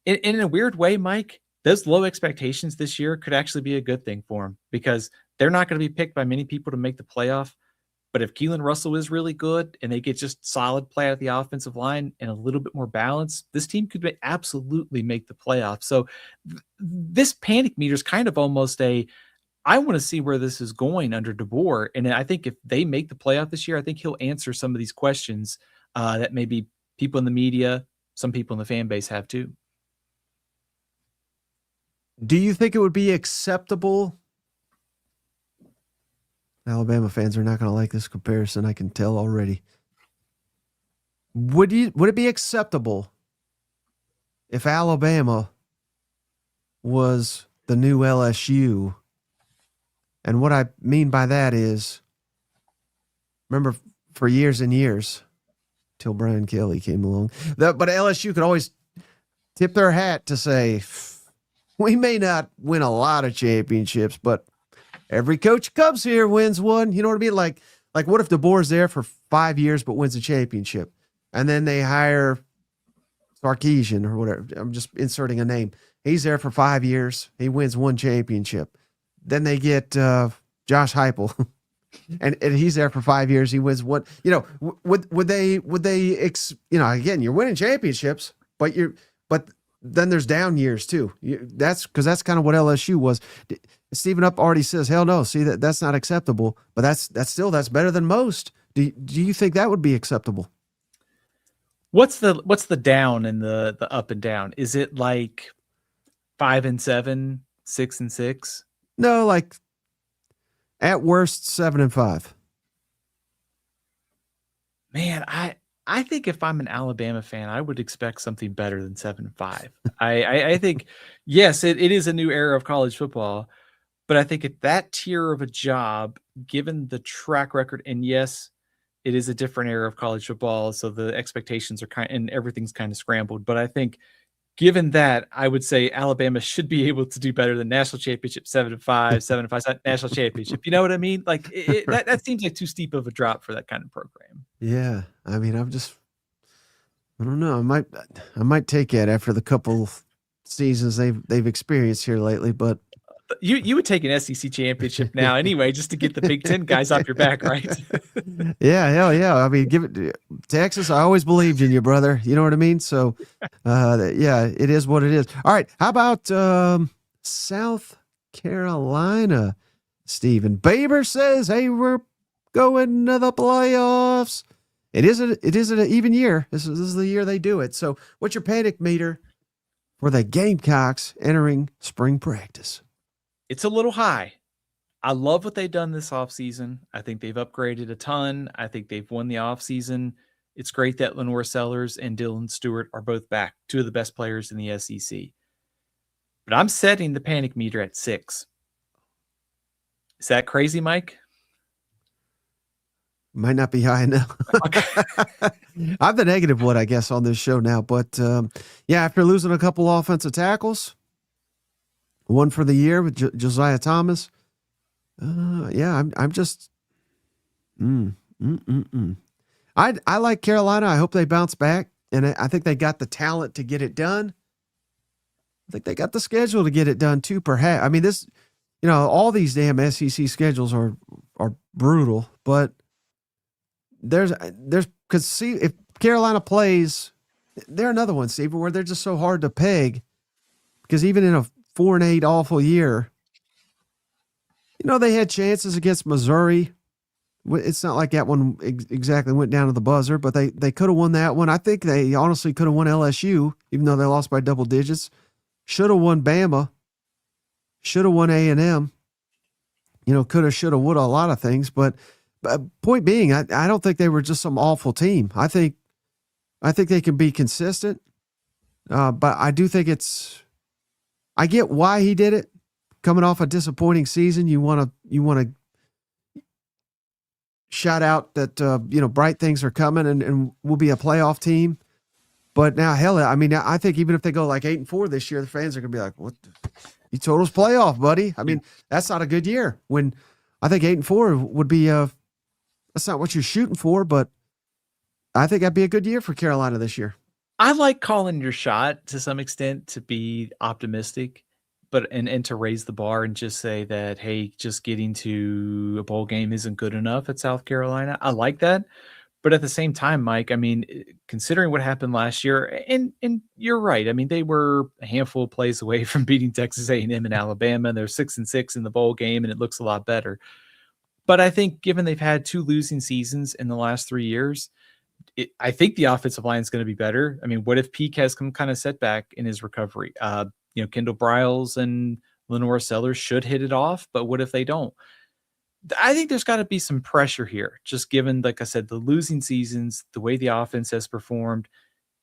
In a weird way, Mike, those low expectations this year could actually be a good thing for them because they're not going to be picked by many people to make the playoff. But if Keelan Russell is really good and they get just solid play at the offensive line and a little bit more balance, this team could absolutely make the playoffs. So this panic meter is kind of almost I want to see where this is going under DeBoer. And I think if they make the playoff this year, I think he'll answer some of these questions that maybe people in the media, some people in the fan base have too. Do you think it would be acceptable? Alabama fans are not going to like this comparison. I can tell already. Would it be acceptable if Alabama was the new LSU? And what I mean by that is, remember for years and years, till Brian Kelly came along, but LSU could always tip their hat to say, we may not win a lot of championships, but every coach who comes here wins one. You know what I mean? Like what if DeBoer's there for 5 years but wins a championship? And then they hire Sarkisian or whatever. I'm just inserting a name. He's there for 5 years. He wins one championship. Then they get Josh Heupel. and he's there for 5 years. He wins one. You know, would they again, you're winning championships, but then there's down years too. That's kind of what LSU was. Stephen Up already says, hell no. See, that's not acceptable, but that's better than most. Do you think that would be acceptable? What's the down and the up and down? Is it like 5-7, 6-6? No, like at worst 7-5. Man, I think if I'm an Alabama fan, I would expect something better than 7-5. I think, yes, it is a new era of college football, but I think at that tier of a job, given the track record, and yes, it is a different era of college football, so the expectations are and everything's kind of scrambled. But I think given that, I would say Alabama should be able to do better than national championship 7-5, 7-5 national championship. You know what I mean? Like that seems like too steep of a drop for that kind of program. Yeah, I mean, I don't know. I might take it after the couple seasons they've experienced here lately, but you would take an SEC championship now anyway, just to get the Big Ten guys off your back, right? Yeah, hell yeah. I mean, give it Texas. I always believed in you, brother. You know what I mean? So, yeah, it is what it is. All right, how about South Carolina? Stephen Baber says, "Hey, we're going to the playoffs." It is an even year. This is the year they do it. So, what's your panic meter for the Gamecocks entering spring practice? It's a little high. I love what they've done this offseason. I think they've upgraded a ton. I think they've won the offseason. It's great that Lenore Sellers and Dylan Stewart are both back, two of the best players in the SEC. But I'm setting the panic meter at 6. Is that crazy, Mike? Might not be high enough. Okay. I'm the negative one, I guess, on this show now. But, yeah, after losing a couple offensive tackles, one for the year with Josiah Thomas. Yeah, I'm just. I like Carolina. I hope they bounce back, and I think they got the talent to get it done. I think they got the schedule to get it done too. Perhaps I mean this. You know, all these damn SEC schedules are brutal, but there's because see, if Carolina plays, they're another one, Stephen, where they're just so hard to peg because even in a 4-8 awful year, they had chances against Missouri. It's not like that one exactly went down to the buzzer, but they could have won that one. I think they honestly could have won LSU, even though they lost by double digits. Should have won Bama. Should have won A&M. Could have, should have, would have, a lot of things. But point being, I don't think they were just some awful team. I think they can be consistent. But I do think I get why he did it. Coming off a disappointing season, you want to shout out that bright things are coming and we'll be a playoff team. But now, hell, I mean, I think even if they go like 8-4 this year, the fans are gonna be like, "What? You told us playoff, buddy." I mean, that's not a good year. When I think 8-4 would be that's not what you're shooting for, but I think that'd be a good year for Carolina this year. I like calling your shot to some extent, to be optimistic, but and to raise the bar and just say that, hey, just getting to a bowl game isn't good enough at South Carolina. I like that. But at the same time, Mike, I mean, considering what happened last year, and you're right. I mean, they were a handful of plays away from beating Texas A&M and Alabama. And they're 6-6 in the bowl game, and it looks a lot better. But I think given they've had 2 losing seasons in the last 3 years, I think the offensive line is going to be better. I mean, what if Peak has some kind of setback in his recovery? Kendall Briles and Lenora Sellers should hit it off, but what if they don't? I think there's got to be some pressure here, just given, like I said, the losing seasons, the way the offense has performed.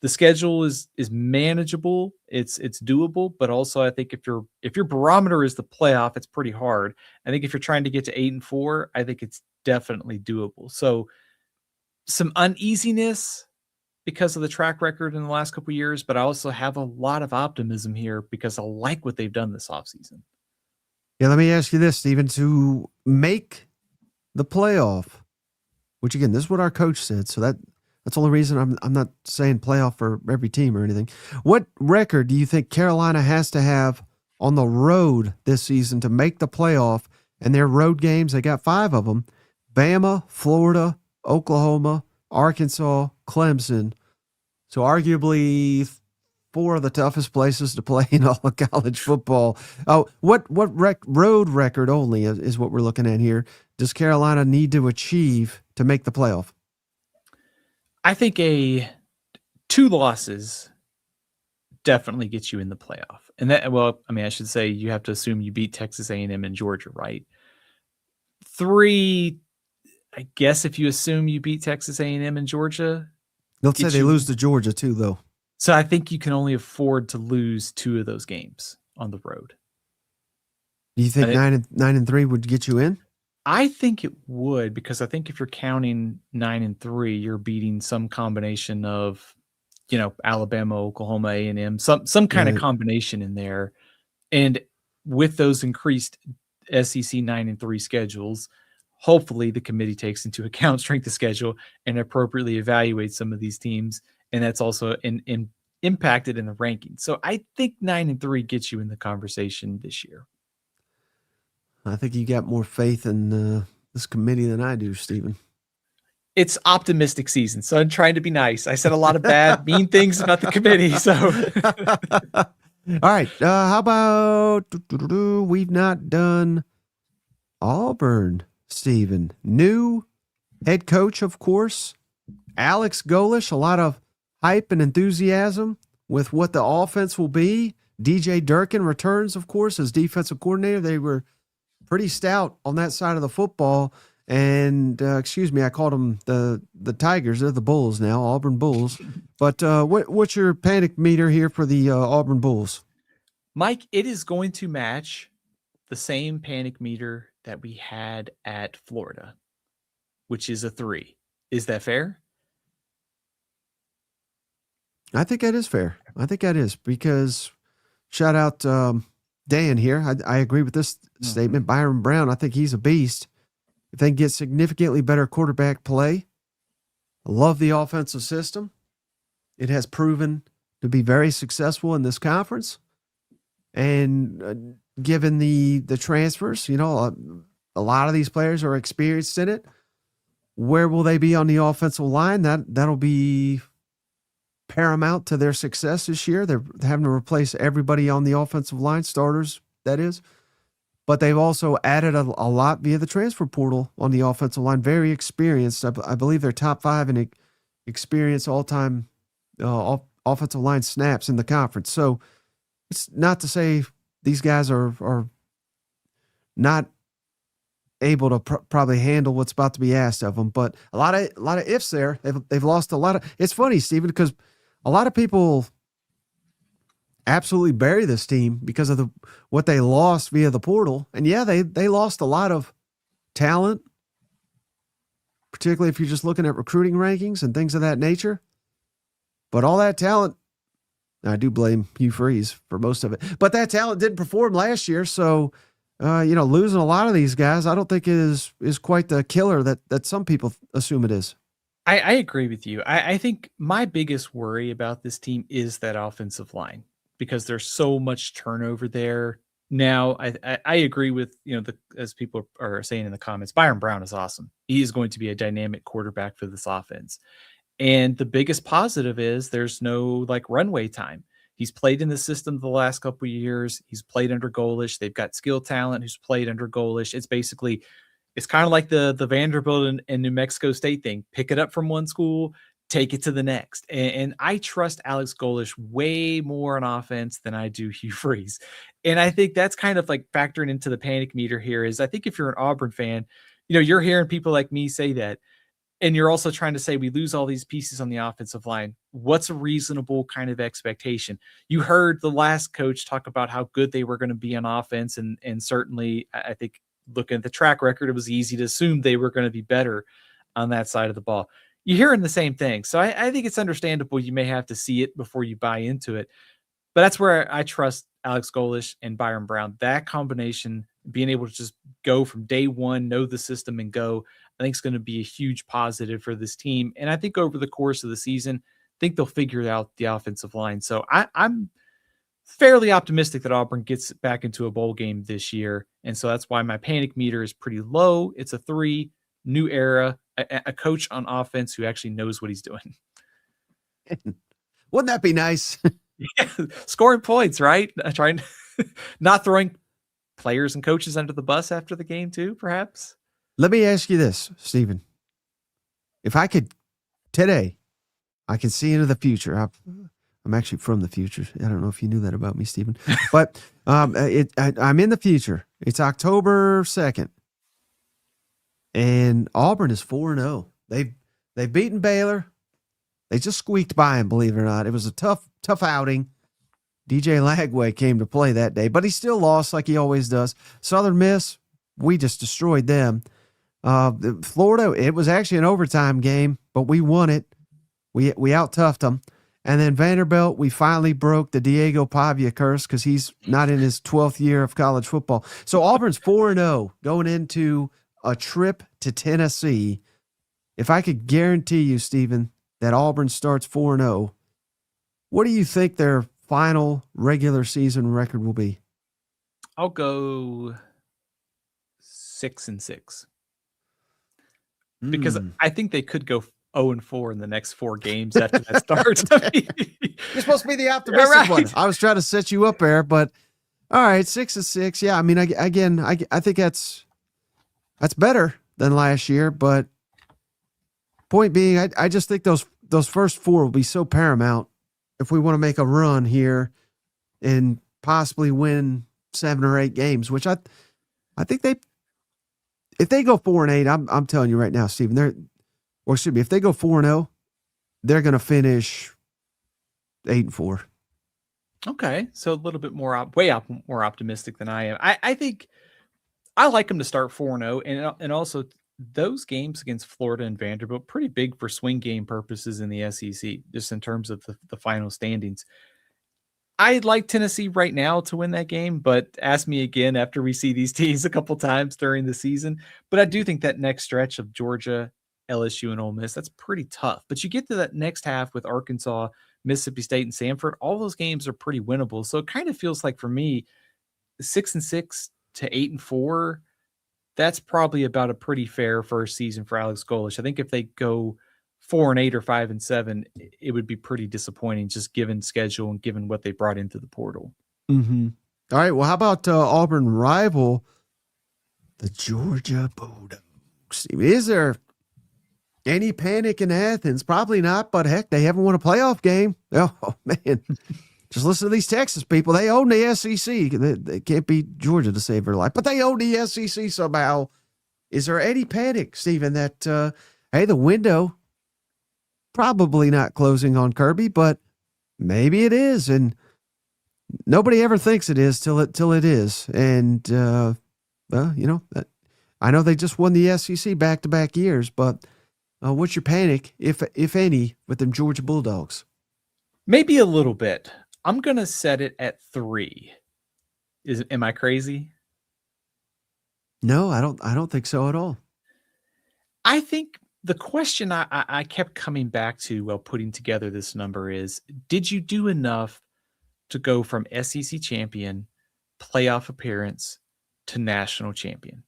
The schedule is manageable, it's doable, but also I think if your barometer is the playoff, it's pretty hard. I think if you're trying to get to 8-4, I think it's definitely doable. So some uneasiness because of the track record in the last couple of years, but I also have a lot of optimism here because I like what they've done this offseason. Yeah, let me ask you this, Stephen. To make the playoff, which again, this is what our coach said, so that's the only reason I'm not saying playoff for every team or anything. What record do you think Carolina has to have on the road this season to make the playoff? And their road games, they got 5 of them: Bama, Florida, Oklahoma, Arkansas, Clemson. So arguably 4 of the toughest places to play in all of college football. Oh, what road record only is what we're looking at here does Carolina need to achieve to make the playoff? I think 2 losses definitely gets you in the playoff. And that, well, I mean, I should say you have to assume you beat Texas A&M and Georgia, right? 3, I guess if you assume you beat Texas A&M and Georgia. Let's say they lose to Georgia too, though. So I think you can only afford to lose 2 of those games on the road. Do you think 9-3 would get you in? I think it would, because I think if you're counting 9-3, you're beating some combination of, Alabama, Oklahoma, A&M, some kind of combination in there. And with those increased SEC 9-3 schedules, hopefully the committee takes into account strength of schedule and appropriately evaluates some of these teams. And that's also impacted in the rankings. So I think 9-3 gets you in the conversation this year. I think you got more faith in this committee than I do, Stephen. It's optimistic season, so I'm trying to be nice. I said a lot of bad, mean things about the committee. So, all right. How about we've not done Auburn, Stephen? New head coach, of course, Alex Golesh. A lot of hype and enthusiasm with what the offense will be. DJ Durkin returns, of course, as defensive coordinator. They were pretty stout on that side of the football. And excuse me, I called them the Tigers. They're the Bulls now, Auburn Bulls. But what's your panic meter here for the Auburn Bulls? Mike, it is going to match the same panic meter that we had at Florida, which is a 3. Is that fair? I think that is fair. I think that is, because shout out Dan here. I agree with this statement. Byron Brown, I think he's a beast. If they can get significantly better quarterback play, I love the offensive system. It has proven to be very successful in this conference. And given the transfers, a lot of these players are experienced in it. Where will they be on the offensive line? That'll be paramount to their success this year. They're having to replace everybody on the offensive line, starters, that is. But they've also added a lot via the transfer portal on the offensive line. Very experienced. I believe they're top 5 in experience all-time offensive line snaps in the conference. So it's not to say these guys are not able to probably handle what's about to be asked of them, but a lot of ifs there. They've lost a lot of. It's funny, Stephen, because a lot of people absolutely bury this team because of what they lost via the portal, and yeah, they lost a lot of talent, particularly if you're just looking at recruiting rankings and things of that nature. But all that talent, I do blame Hugh Freeze for most of it, but that talent didn't perform last year, so. Losing a lot of these guys, I don't think is quite the killer that some people assume it is. I agree with you. I think my biggest worry about this team is that offensive line because there's so much turnover there. Now, I agree with, as people are saying in the comments, Byron Brown is awesome. He is going to be a dynamic quarterback for this offense. And the biggest positive is there's no runway time. He's played in the system the last couple of years. He's played under Golish. They've got skill talent who's played under Golish. It's kind of like the Vanderbilt and New Mexico State thing. Pick it up from one school, take it to the next. And I trust Alex Golish way more on offense than I do Hugh Freeze. And I think that's kind of factoring into the panic meter here is I think if you're an Auburn fan, you're hearing people like me say that. And you're also trying to say we lose all these pieces on the offensive line. What's a reasonable kind of expectation? You heard the last coach talk about how good they were going to be on offense. And certainly, I think looking at the track record, it was easy to assume they were going to be better on that side of the ball. You're hearing the same thing. So I think it's understandable you may have to see it before you buy into it. But that's where I trust Alex Golish and Byron Brown. That combination, being able to just go from day one, know the system and go, I think it's going to be a huge positive for this team. And I think over the course of the season, I think they'll figure out the offensive line. So I'm fairly optimistic that Auburn gets back into a bowl game this year. And so that's why my panic meter is pretty low. It's a 3, new era, a coach on offense who actually knows what he's doing. Wouldn't that be nice? Yeah, scoring points, right? Trying not throwing players and coaches under the bus after the game too, perhaps. Let me ask you this, Stephen. If I could, today, I can see into the future. I'm actually from the future. I don't know if you knew that about me, Stephen. But I'm in the future. It's October 2nd. And Auburn is 4-0. They've beaten Baylor. They just squeaked by him, believe it or not. It was a tough outing. DJ Lagway came to play that day, but he still lost like he always does. Southern Miss, we just destroyed them. Florida, it was actually an overtime game, but we won it. We out-toughed them. And then Vanderbilt, we finally broke the Diego Pavia curse because he's not in his 12th year of college football. So Auburn's 4-0 going into a trip to Tennessee. If I could guarantee you, Stephen, that Auburn starts 4-0, what do you think their final regular season record will be? I'll go 6-6. Because I think they could go 0-4 in the next 4 games after that starts. You're supposed to be the optimistic one. I was trying to set you up there, but all right, 6-6. Yeah, I mean, I think that's better than last year. But point being, I just think those first 4 will be so paramount if we want to make a run here and possibly win 7 or 8 games. Which I think if they go 4-8, I'm telling you right now, Stephen, if they go 4-0, they're going to finish 8-4. Okay, so a little bit more more optimistic than I am. I think I like them to start 4-0, and also those games against Florida and Vanderbilt pretty big for swing game purposes in the SEC, just in terms of the final standings. I'd like Tennessee right now to win that game, but ask me again after we see these teams a couple times during the season. But I do think that next stretch of Georgia, LSU, and Ole Miss, that's pretty tough. But you get to that next half with Arkansas, Mississippi State, and Samford, all those games are pretty winnable. So it kind of feels like for me, 6-6 to 8-4 that's probably about a pretty fair first season for Alex Golesh. I think if they go 4-8 or 5-7, it would be pretty disappointing just given schedule and given what they brought into the portal. Mm-hmm. All right. Well, how about Auburn rival, the Georgia Bulldogs? Is there any panic in Athens? Probably not, but heck, they haven't won a playoff game. Oh, man. Just listen to these Texas people. They own the SEC. They can't beat Georgia to save their life, but they own the SEC somehow. Is there any panic, Stephen, that, hey, the window probably not closing on Kirby, but maybe it is, and nobody ever thinks it is till it is. And I know they just won the SEC back-to-back years, but what's your panic, if any, with them Georgia Bulldogs? Maybe a little bit. I'm gonna set it at 3. Am I crazy? No, I don't think so at all. I think the question I kept coming back to while putting together this number is, did you do enough to go from SEC champion, playoff appearance, to national champion?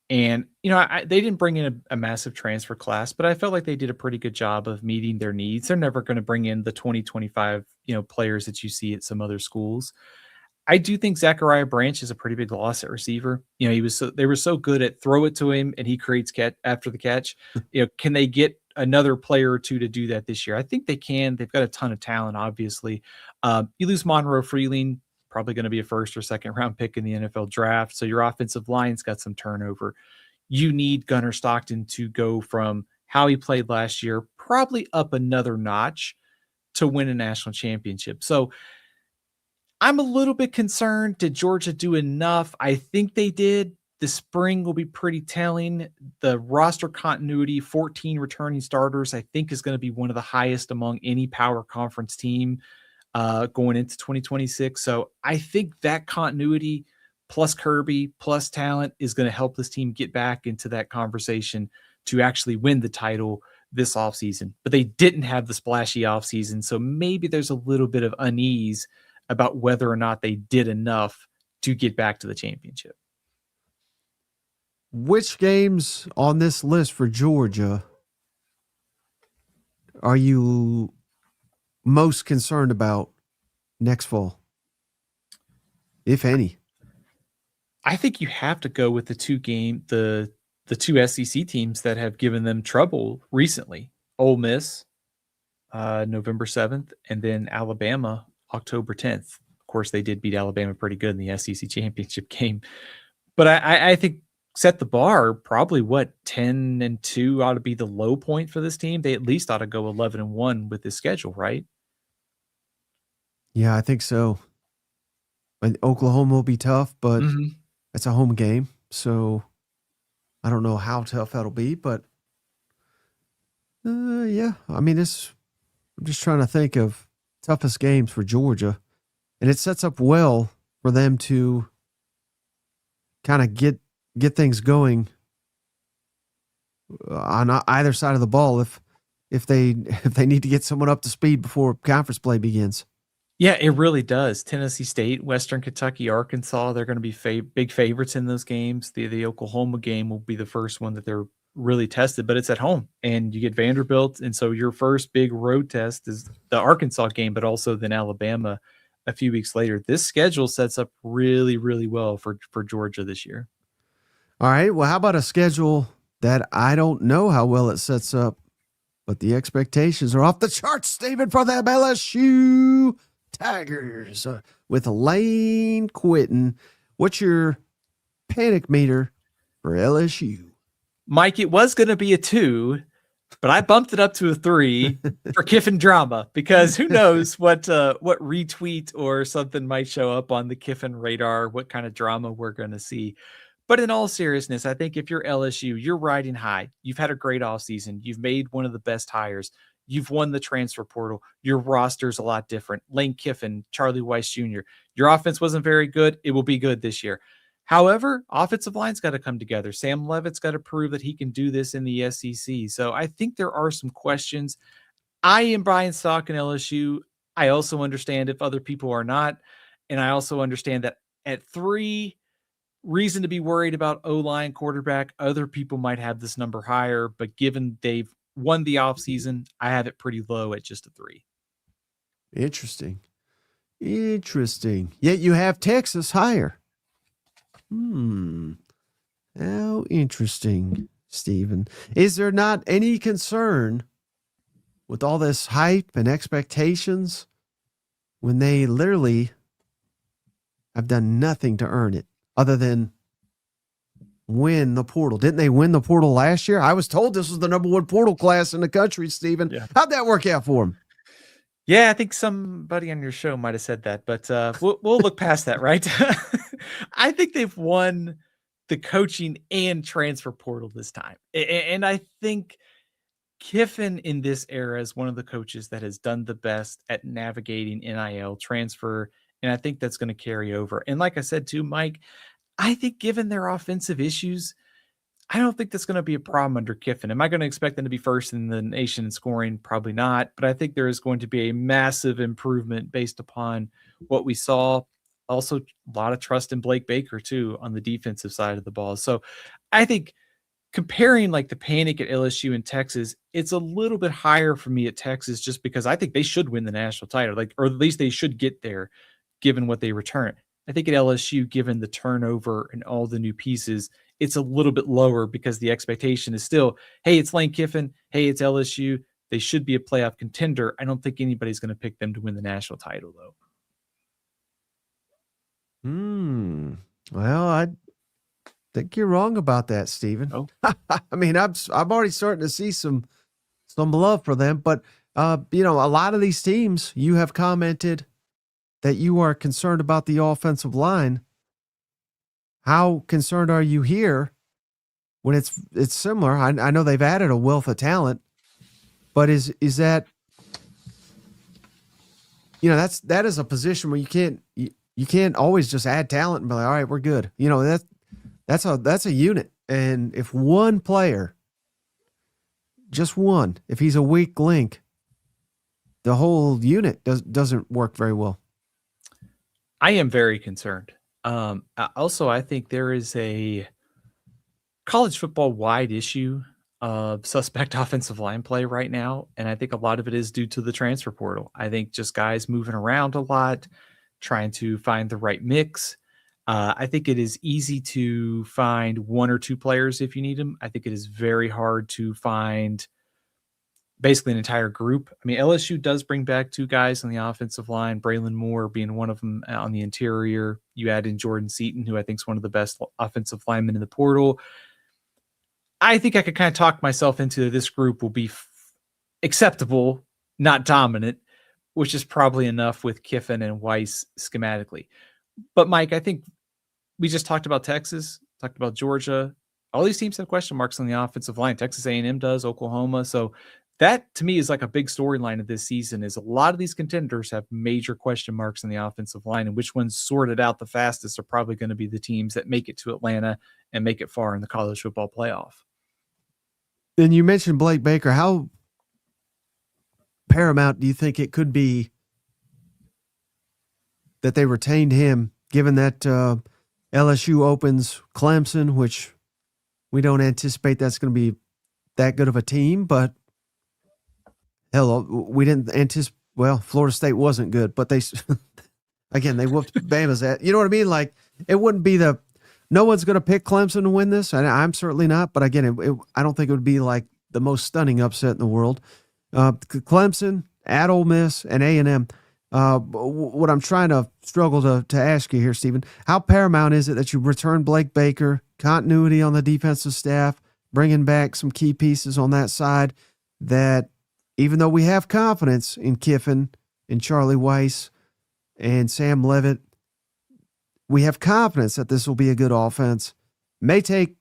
And, they didn't bring in a massive transfer class, but I felt like they did a pretty good job of meeting their needs. They're never going to bring in the 2025, players that you see at some other schools. I do think Zachariah Branch is a pretty big loss at receiver. They were so good at throw it to him and he creates catch after the catch. Can they get another player or two to do that this year? I think they can. They've got a ton of talent, obviously. You lose Monroe Freeling, probably going to be a first or second round pick in the NFL draft. So your offensive line's got some turnover. You need Gunnar Stockton to go from how he played last year, probably up another notch to win a national championship. So I'm a little bit concerned. Did Georgia do enough? I think they did. The spring will be pretty telling. The roster continuity, 14 returning starters, I think is going to be one of the highest among any power conference team going into 2026. So I think that continuity plus Kirby plus talent is going to help this team get back into that conversation to actually win the title this offseason. But they didn't have the splashy offseason. So maybe there's a little bit of unease about whether or not they did enough to get back to the championship. Which games on this list for Georgia are you most concerned about next fall, if any? I think you have to go with the two SEC teams that have given them trouble recently. Ole Miss, November 7th, and then Alabama, October 10th. Of course, they did beat Alabama pretty good in the SEC championship game. But I think set the bar, probably 10-2 ought to be the low point for this team. They at least ought to go 11-1 with this schedule, right? Yeah, I think so. And Oklahoma will be tough, but it's a home game. So I don't know how tough that'll be, but yeah, I mean, I'm just trying to think of toughest games for Georgia, and it sets up well for them to kind of get things going on either side of the ball if they need to get someone up to speed before conference play begins. Yeah, it really does. Tennessee State, Western Kentucky, Arkansas, they're going to be big favorites in those games. The Oklahoma game will be the first one that they're really tested, but it's at home and you get Vanderbilt. And so your first big road test is the Arkansas game, but also then Alabama a few weeks later. This schedule sets up really, really well for Georgia this year. All right. Well, how about a schedule that I don't know how well it sets up, but the expectations are off the charts, Stephen, for them LSU Tigers with Lane Quitton. What's your panic meter for LSU? Mike, it was going to be a 2, but I bumped it up to a 3 for Kiffin drama, because who knows what retweet or something might show up on the Kiffin radar, what kind of drama we're going to see. But in all seriousness, I think if you're LSU, you're riding high. You've had a great offseason. You've made one of the best hires. You've won the transfer portal. Your roster's a lot different. Lane Kiffin, Charlie Weiss Jr. Your offense wasn't very good. It will be good this year. However, offensive line's got to come together. Sam Levitt's got to prove that he can do this in the SEC. So I think there are some questions. I am buying stock in LSU. I also understand if other people are not. And I also understand that at 3, reason to be worried about O-line quarterback. Other people might have this number higher, but given they've won the offseason, I have it pretty low at just a 3. Interesting. Yet you have Texas higher. How interesting, Stephen. Is there not any concern with all this hype and expectations when they literally have done nothing to earn it other than win the portal? Didn't they win the portal last year? I was told this was the number 1 portal class in the country, Stephen. Yeah. How'd that work out for them? Yeah, I think somebody on your show might have said that, but we'll look past that, right? I think they've won the coaching and transfer portal this time. And I think Kiffin in this era is one of the coaches that has done the best at navigating NIL transfer. And I think that's going to carry over. And like I said too, Mike, I think given their offensive issues, I don't think that's going to be a problem under Kiffin. Am I going to expect them to be first in the nation in scoring? Probably not. But I think there is going to be a massive improvement based upon what we saw. Also, a lot of trust in Blake Baker, too, on the defensive side of the ball. So I think comparing like the panic at LSU and Texas, it's a little bit higher for me at Texas just because I think they should win the national title, or at least they should get there given what they return. I think at LSU, given the turnover and all the new pieces, it's a little bit lower because the expectation is still, hey, it's Lane Kiffin. Hey, it's LSU. They should be a playoff contender. I don't think anybody's going to pick them to win the national title, though. Well, I think you're wrong about that, Stephen. Oh. I mean, I'm already starting to see some love for them, but a lot of these teams, you have commented that you are concerned about the offensive line. How concerned are you here when it's similar? I know they've added a wealth of talent, but is that that is a position where you can't always just add talent and be like, all right, we're good. That's a unit, and if one player, just one, if he's a weak link, the whole unit doesn't work very well. I am very concerned. Also, I think there is a college football wide issue of suspect offensive line play right now. And I think a lot of it is due to the transfer portal. I think just guys moving around a lot, trying to find the right mix. I think it is easy to find 1 or 2 players if you need them. I think it is very hard to find basically an entire group. I mean, LSU does bring back 2 guys on the offensive line, Braylon Moore being one of them on the interior. You add in Jordan Seaton, who I think is one of the best offensive linemen in the portal. I think I could kind of talk myself into this group will be acceptable, not dominant, which is probably enough with Kiffin and Weiss schematically. But Mike, I think we just talked about Texas, talked about Georgia. All these teams have question marks on the offensive line. Texas A&M does, Oklahoma. So that to me is like a big storyline of this season is a lot of these contenders have major question marks on the offensive line, and which ones sorted out the fastest are probably going to be the teams that make it to Atlanta and make it far in the college football playoff. Then you mentioned Blake Baker. How paramount do you think it could be that they retained him, given that LSU opens Clemson, which we don't anticipate that's going to be that good of a team, but hell, we didn't anticipate. Well, Florida State wasn't good, but they whooped Bama's ass. You know what I mean? Like, it wouldn't be no one's going to pick Clemson to win this. I'm certainly not, but again, I don't think it would be like the most stunning upset in the world. Clemson, at Ole Miss, and A&M. What I'm trying to struggle to ask you here, Stephen, how paramount is it that you return Blake Baker, continuity on the defensive staff, bringing back some key pieces on that side, that even though we have confidence in Kiffin and Charlie Weiss and Sam Levitt, we have confidence that this will be a good offense. May take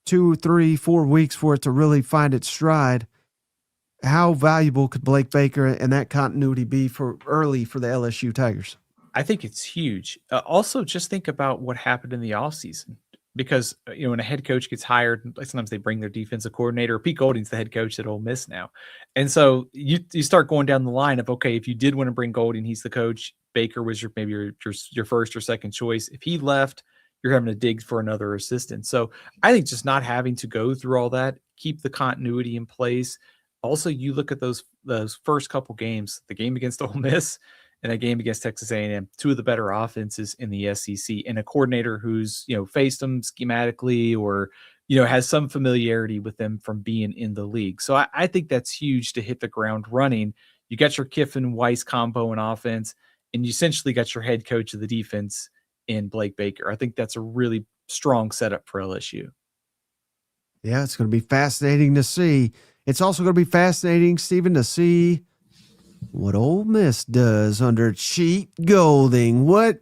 2, 3, 4 weeks for it to really find its stride. How valuable could Blake Baker and that continuity be for the LSU Tigers? I think it's huge. Also, just think about what happened in the offseason. Because, when a head coach gets hired, sometimes they bring their defensive coordinator. Pete Golding's the head coach at Ole Miss now. And so you start going down the line of, okay, if you did want to bring Golding, he's the coach. Baker was your first or second choice. If he left, you're having to dig for another assistant. So I think just not having to go through all that, keep the continuity in place. Also, you look at those first couple games, the game against Ole Miss and a game against Texas A&M, two of the better offenses in the SEC, and a coordinator who's faced them schematically or has some familiarity with them from being in the league. So I think that's huge to hit the ground running. You got your Kiffin Weiss combo in offense, and you essentially got your head coach of the defense in Blake Baker. I think that's a really strong setup for LSU. Yeah, it's going to be fascinating to see. It's also going to be fascinating, Stephen, to see what Ole Miss does under Cheat Golding. What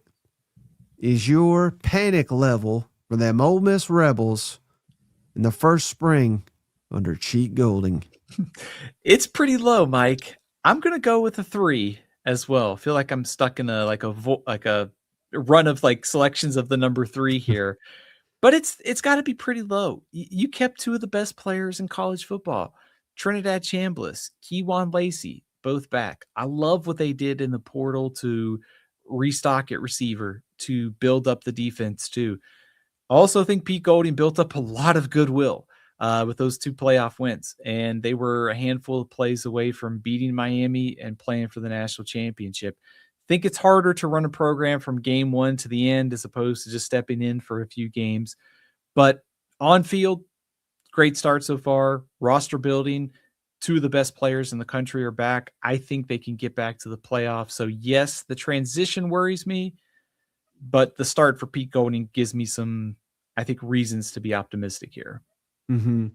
is your panic level for them Ole Miss Rebels in the first spring under Cheat Golding? It's pretty low, Mike. I'm going to go with a 3 as well. I feel like I'm stuck in a run of selections of the number 3 here. But it's got to be pretty low. You kept two of the best players in college football. Trinidad Chambliss, Keywan Lacey, both back. I love what they did in the portal to restock at receiver, to build up the defense too. I also think Pete Golding built up a lot of goodwill with those 2 playoff wins, and they were a handful of plays away from beating Miami and playing for the national championship. Think it's harder to run a program from game 1 to the end as opposed to just stepping in for a few games. But on field, great start so far. Roster building, 2 of the best players in the country are back. I think they can get back to the playoffs. So yes, the transition worries me, but the start for Pete Golding gives me some, I think, reasons to be optimistic here. Mm-hmm.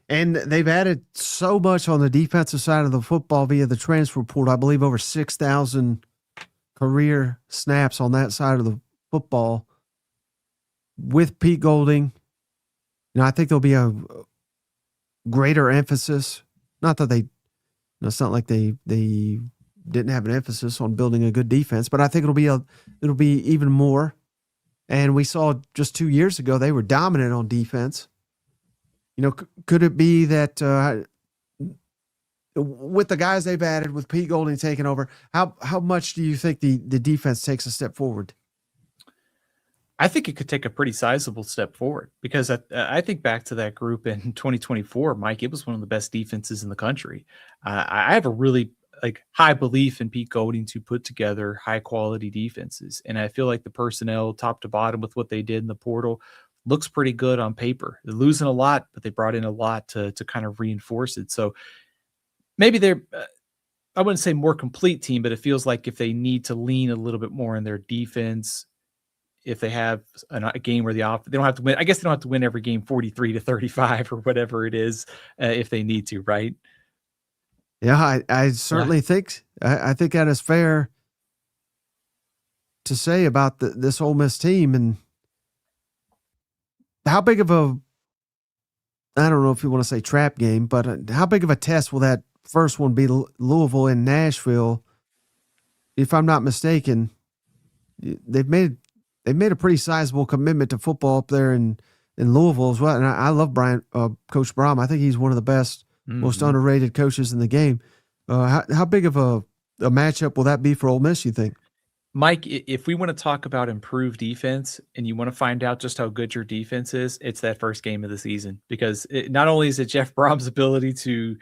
And they've added so much on the defensive side of the football via the transfer portal. I believe over 6,000 career snaps on that side of the football with Pete Golding. I think there'll be a greater emphasis. Not that it's not like they didn't have an emphasis on building a good defense, but I think it'll be even more. And we saw just 2 years ago, they were dominant on defense. Could it be that with the guys they've added, with Pete Golding taking over, how much do you think the defense takes a step forward? I think it could take a pretty sizable step forward because I think back to that group in 2024, Mike, it was one of the best defenses in the country. I have a really high belief in Pete Golding to put together high quality defenses. And I feel like the personnel top to bottom with what they did in the portal looks pretty good on paper. They're losing a lot, but they brought in a lot to kind of reinforce it. So maybe they're, I wouldn't say more complete team, but it feels like if they need to lean a little bit more in their defense, if they have a game where they don't have to win, I guess they don't have to win every game 43-35 or whatever it is, if they need to, right? Yeah, I certainly think I think that is fair to say about this Ole Miss team. And how big of a, I don't know if you want to say trap game, but how big of a test will that first one be? Louisville and Nashville, if I'm not mistaken. They've made a pretty sizable commitment to football up there in Louisville as well. And I love Coach Brom. I think he's one of the best, most underrated coaches in the game. How big of a matchup will that be for Ole Miss, you think? Mike, if we want to talk about improved defense and you want to find out just how good your defense is, it's that first game of the season, because not only is it Jeff Brom's ability to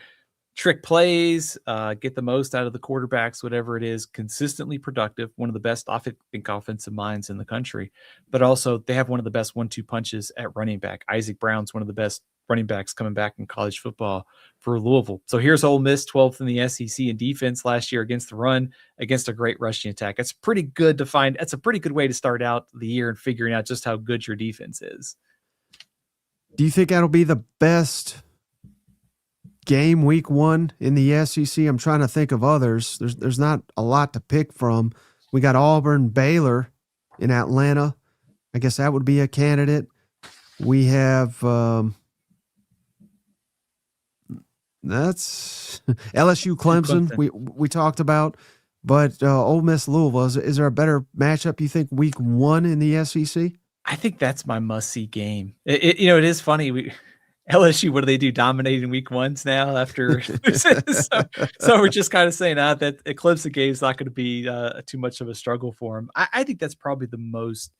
trick plays, get the most out of the quarterbacks, whatever it is, consistently productive, one of the best offensive minds in the country, but also they have one of the best 1-2 punches at running back. Isaac Brown's one of the best running backs coming back in college football for Louisville. So here's Ole Miss, 12th in the SEC in defense last year against the run, against a great rushing attack. It's pretty good to find. That's a pretty good way to start out the year and figuring out just how good your defense is. Do you think that'll be the best game week 1 in the SEC? I'm trying to think of others. There's not a lot to pick from. We got Auburn, Baylor in Atlanta. I guess that would be a candidate. We have that's LSU, Clemson. We talked about, but Ole Miss, Louisville. Is there a better matchup you think week 1 in the SEC? I think that's my must-see game. It is funny. LSU, what do they do? Dominating week 1s now after. so we're just kind of saying that Clemson game is not going to be too much of a struggle for them. I think that's probably the most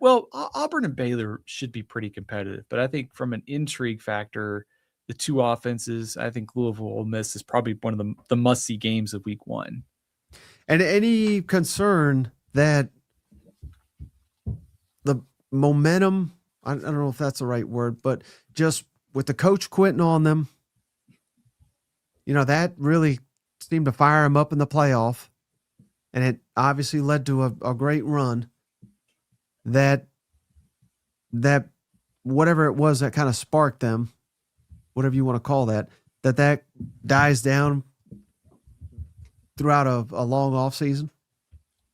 Well, Auburn and Baylor should be pretty competitive, but I think from an intrigue factor, the two offenses, I think Louisville Ole Miss is probably one of the must see games of Week 1. And any concern that the momentum, I don't know if that's the right word, but just with the coach quitting on them, that really seemed to fire him up in the playoff. And it obviously led to a great run that whatever it was that kind of sparked them, whatever you want to call that dies down throughout a long off season.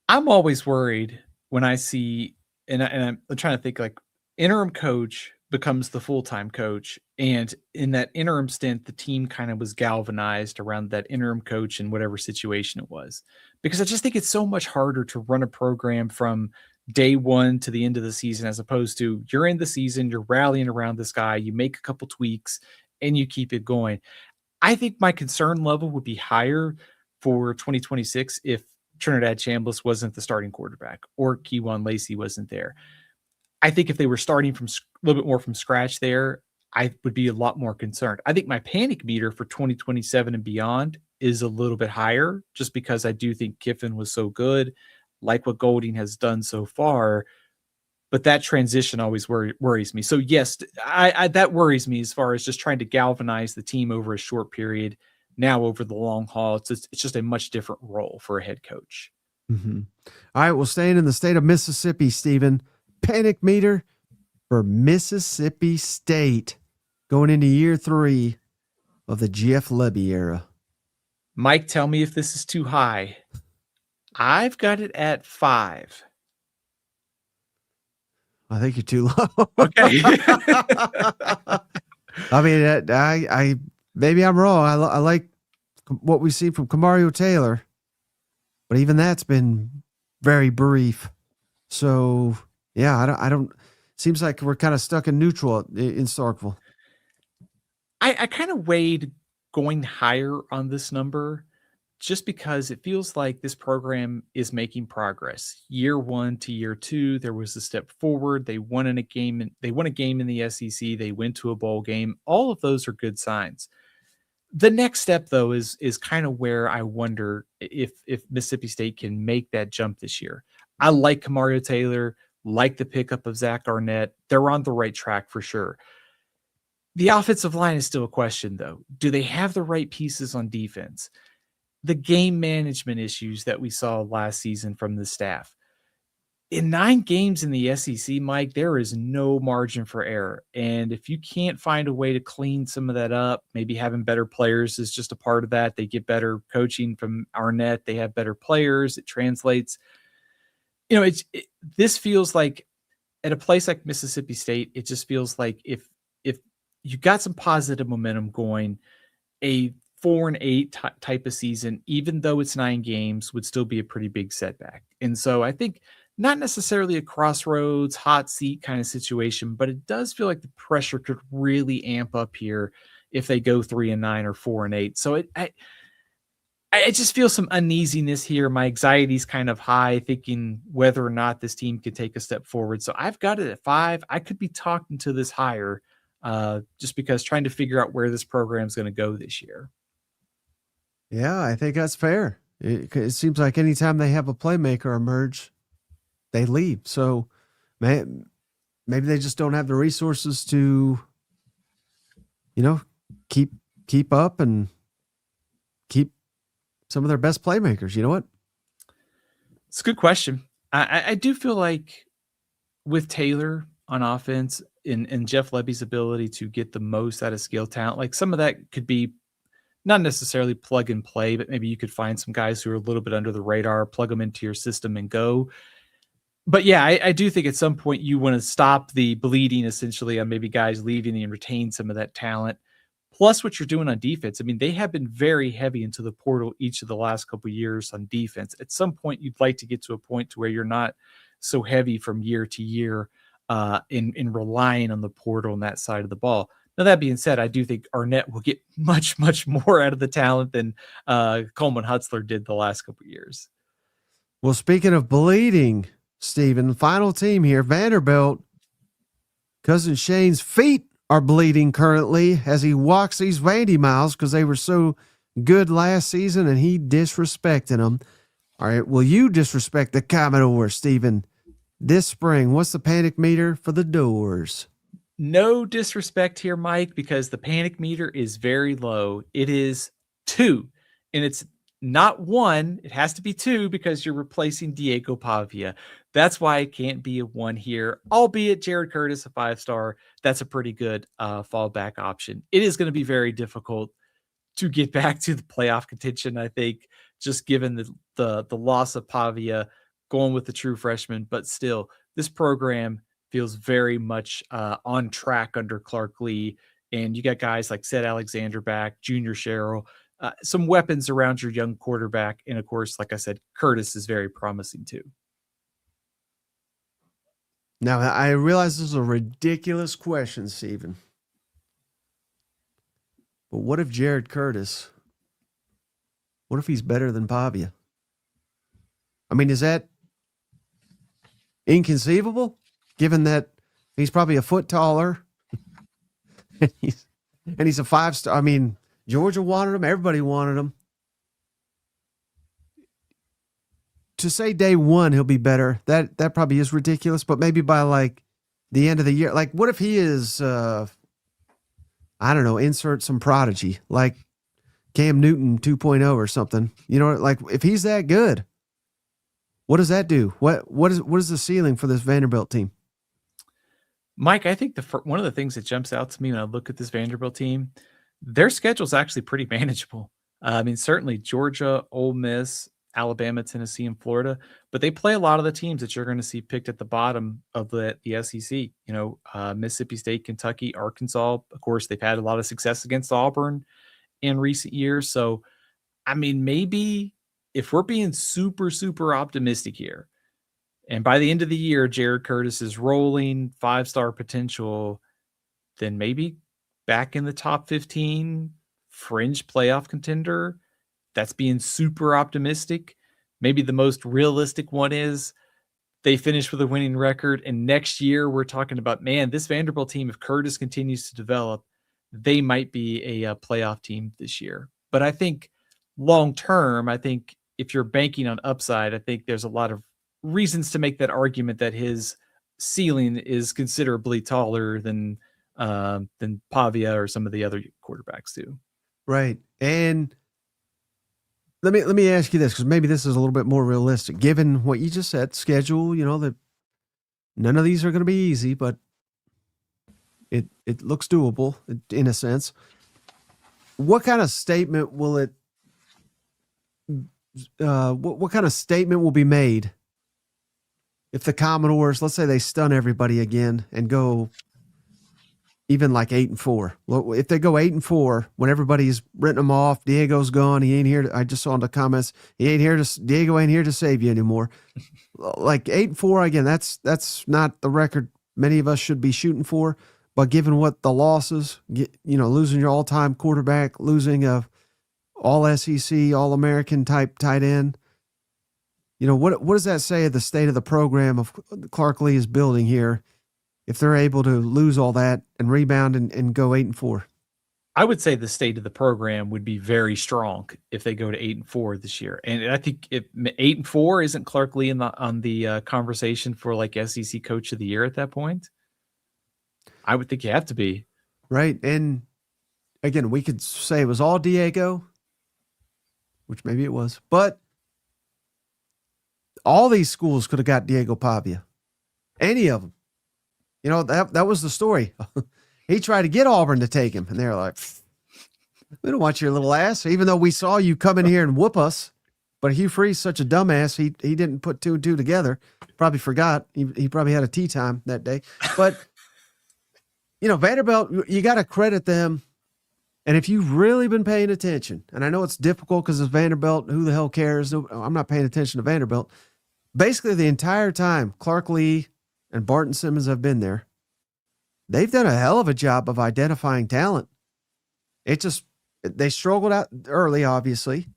I'm always worried when I see, and I'm trying to think, like, interim coach becomes the full-time coach, and in that interim stint, the team kind of was galvanized around that interim coach in whatever situation it was. Because I just think it's so much harder to run a program from day one to the end of the season, as opposed to you're in the season, you're rallying around this guy, you make a couple tweaks, and you keep it going. I think my concern level would be higher for 2026 if Trinidad Chambliss wasn't the starting quarterback or Keywan Lacey wasn't there. I think if they were starting from a little bit more from scratch there, I would be a lot more concerned. I think my panic meter for 2027 and beyond is a little bit higher, just because I do think Kiffin was so good, like what Golding has done so far. But that transition always worries me. So yes, I that worries me as far as just trying to galvanize the team over a short period. Now over the long haul, it's just a much different role for a head coach. Mm-hmm. All right, well, staying in the state of Mississippi, Stephen, panic meter for Mississippi State going into year 3 of the Jeff Lebby era. Mike, tell me if this is too high. I've got it at 5. I think you're too low. Okay. I mean, I maybe I'm wrong. I like what we see from Kamario Taylor, but even that's been very brief. So yeah, I don't. Seems like we're kind of stuck in neutral in Starkville. I kind of weighed going higher on this number, just because it feels like this program is making progress. Year 1 to year 2, there was a step forward. They won a game in the SEC. They went to a bowl game. All of those are good signs. The next step, though, is kind of where I wonder if Mississippi State can make that jump this year. I like Kamario Taylor, like the pickup of Zach Arnett. They're on the right track for sure. The offensive line is still a question, though. Do they have the right pieces on defense? The game management issues that we saw last season from the staff. In 9 games in the SEC, Mike, there is no margin for error. And if you can't find a way to clean some of that up, maybe having better players is just a part of that. They get better coaching from Arnett. They have better players. It translates. This feels like at a place like Mississippi State, it just feels like if you got some positive momentum going, a 4-8 type of season, even though it's 9 games, would still be a pretty big setback. And so I think not necessarily a crossroads, hot seat kind of situation, but it does feel like the pressure could really amp up here if they go 3-9 or 4-8. So I just feel some uneasiness here. My anxiety is kind of high, thinking whether or not this team could take a step forward. So I've got it at 5. I could be talking to this higher, just because trying to figure out where this program is going to go this year. Yeah, I think that's fair. It seems like anytime they have a playmaker emerge, they leave. So maybe they just don't have the resources to, keep up and keep some of their best playmakers. You know what? It's a good question. I do feel like with Taylor on offense and Jeff Lebby's ability to get the most out of skill talent, like some of that could be not necessarily plug and play, but maybe you could find some guys who are a little bit under the radar, plug them into your system and go. But yeah, I do think at some point you want to stop the bleeding essentially on maybe guys leaving and retain some of that talent. Plus what you're doing on defense. I mean, they have been very heavy into the portal each of the last couple of years on defense. At some point, you'd like to get to a point to where you're not so heavy from year to year in relying on the portal on that side of the ball. Now, that being said, I do think Arnett will get much, much more out of the talent than Coleman Hutzler did the last couple of years. Well, speaking of bleeding, Stephen. Final team here, Vanderbilt. Cousin Shane's feet are bleeding currently as he walks these Vandy miles because they were so good last season and he disrespected them. All right, will you disrespect the Commodore, Stephen, this spring? What's the panic meter for the Doors? No disrespect here, Mike, because the panic meter is very low. It is 2, and it's not 1. It has to be 2 because you're replacing Diego Pavia. That's why it can't be a 1 here, albeit Jared Curtis, a 5-star. That's a pretty good fallback option. It is going to be very difficult to get back to the playoff contention, I think, just given the loss of Pavia, going with the true freshman. But still, this program feels very much on track under Clark Lee. And you got guys like Seth Alexander back, Junior Sherrill, some weapons around your young quarterback. And of course, like I said, Curtis is very promising too. Now, I realize this is a ridiculous question, Stephen. But what if Jared Curtis, what if he's better than Pavia? I mean, is that inconceivable, given that he's probably a foot taller and he's a 5-star? I mean, Georgia wanted him. Everybody wanted him. To say day one he'll be better, that probably is ridiculous, but maybe by like the end of the year. Like, what if he is, I don't know, insert some prodigy, like Cam Newton 2.0 or something. You know, like if he's that good, what does that do? What is the ceiling for this Vanderbilt team? Mike, I think one of the things that jumps out to me when I look at this Vanderbilt team, their schedule is actually pretty manageable. I mean, certainly Georgia, Ole Miss, Alabama, Tennessee, and Florida, but they play a lot of the teams that you're going to see picked at the bottom of the SEC. You know, Mississippi State, Kentucky, Arkansas. Of course, they've had a lot of success against Auburn in recent years. So, I mean, maybe if we're being super, super optimistic here, and by the end of the year, Jared Curtis is rolling 5-star potential, then maybe back in the top 15, fringe playoff contender. That's being super optimistic. Maybe the most realistic one is they finish with a winning record. And next year we're talking about, man, this Vanderbilt team, if Curtis continues to develop, they might be a playoff team this year. But I think long-term, I think if you're banking on upside, I think there's a lot of reasons to make that argument that his ceiling is considerably taller than Pavia or some of the other quarterbacks do. Right. And let me ask you this, because maybe this is a little bit more realistic. Given what you just said, schedule, you know, that none of these are going to be easy, but it looks doable in a sense. What kind of statement will it? What kind of statement will be made if the Commodores, let's say they stun everybody again and go even like 8-4? If they go 8-4, when everybody's written them off, Diego's gone. He ain't here. I just saw in the comments, Diego ain't here to save you anymore. Like 8-4 again. That's not the record many of us should be shooting for. But given what the losses, losing your all-time quarterback, losing a all SEC, all American type tight end, what does that say of the state of the program of Clark Lee is building here? If they're able to lose all that and rebound and go 8-4, I would say the state of the program would be very strong if they go to 8-4 this year. And I think if 8-4 isn't Clark Lee on the conversation for like SEC Coach of the Year at that point, I would think you have to be. Right. And again, we could say it was all Diego, which maybe it was, but all these schools could have got Diego Pavia, any of them. That was the story. He tried to get Auburn to take him, and they're like, we don't want your little ass, even though we saw you come in here and whoop us. But Hugh Freeze, such a dumbass, he didn't put 2 and 2 together. Probably forgot. He probably had a tea time that day. But, Vanderbilt, you got to credit them. And if you've really been paying attention, and I know it's difficult because it's Vanderbilt, who the hell cares? I'm not paying attention to Vanderbilt. Basically, the entire time, Clark Lee and Barton Simmons have been there, they've done a hell of a job of identifying talent. They struggled out early, obviously.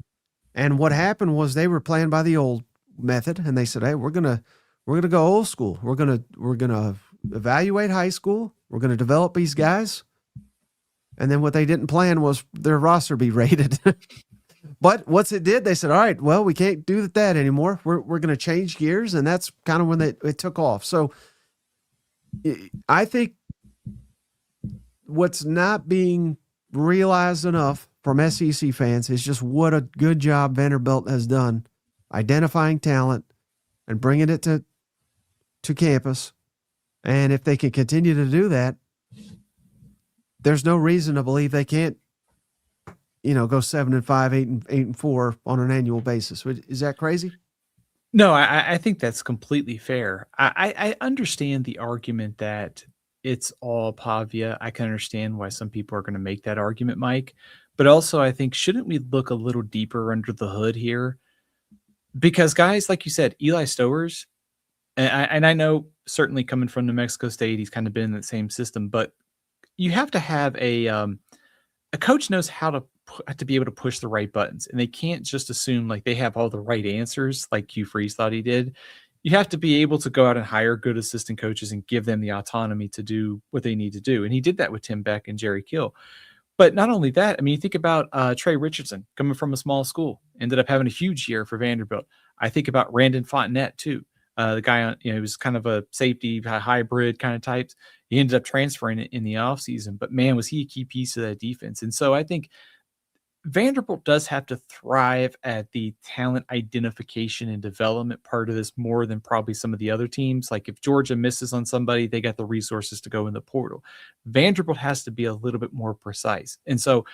And what happened was they were playing by the old method, and they said, hey, we're gonna We're going to go old school. We're going to evaluate high school. We're going to develop these guys. And then what they didn't plan was their roster be rated. But once it did, they said, all right, well, we can't do that anymore. We're going to change gears. And that's kind of when it took off. So I think what's not being realized enough from SEC fans is just what a good job Vanderbilt has done identifying talent and bringing it to campus. And if they can continue to do that, there's no reason to believe they can't, go 7-5, 8-4 on an annual basis. Is that crazy? No, I think that's completely fair. I understand the argument that it's all Pavia. I can understand why some people are going to make that argument, Mike. But also, I think, shouldn't we look a little deeper under the hood here? Because guys, like you said, Eli Stowers, and I know certainly coming from New Mexico State, he's kind of been in the same system, but you have to have a coach knows how to be able to push the right buttons, and they can't just assume like they have all the right answers like Hugh Freeze thought he did. You have to be able to go out and hire good assistant coaches and give them the autonomy to do what they need to do. And he did that with Tim Beck and Jerry Kill. But not only that, I mean, you think about Trey Richardson coming from a small school, ended up having a huge year for Vanderbilt. I think about Randon Fontenette too. The guy, he was kind of a safety hybrid kind of types. He ended up transferring it in the offseason, but man, was he a key piece of that defense. And so I think Vanderbilt does have to thrive at the talent identification and development part of this more than probably some of the other teams. Like if Georgia misses on somebody, they got the resources to go in the portal. Vanderbilt has to be a little bit more precise. And so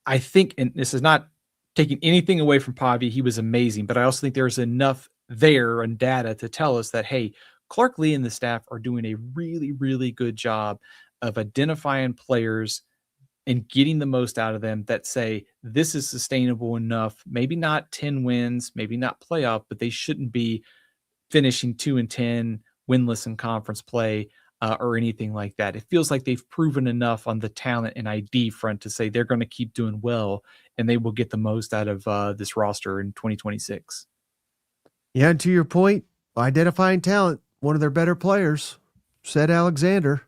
I think, and this is not taking anything away from Pavia, he was amazing, but I also think there's enough there and data to tell us that, hey, Clark Lee and the staff are doing a really, really good job of identifying players and getting the most out of them that say this is sustainable enough, maybe not 10 wins, maybe not playoff, but they shouldn't be finishing 2-10 winless in conference play or anything like that. It feels like they've proven enough on the talent and ID front to say they're going to keep doing well and they will get the most out of this roster in 2026. Yeah, and to your point, identifying talent, one of their better players, Seth Alexander,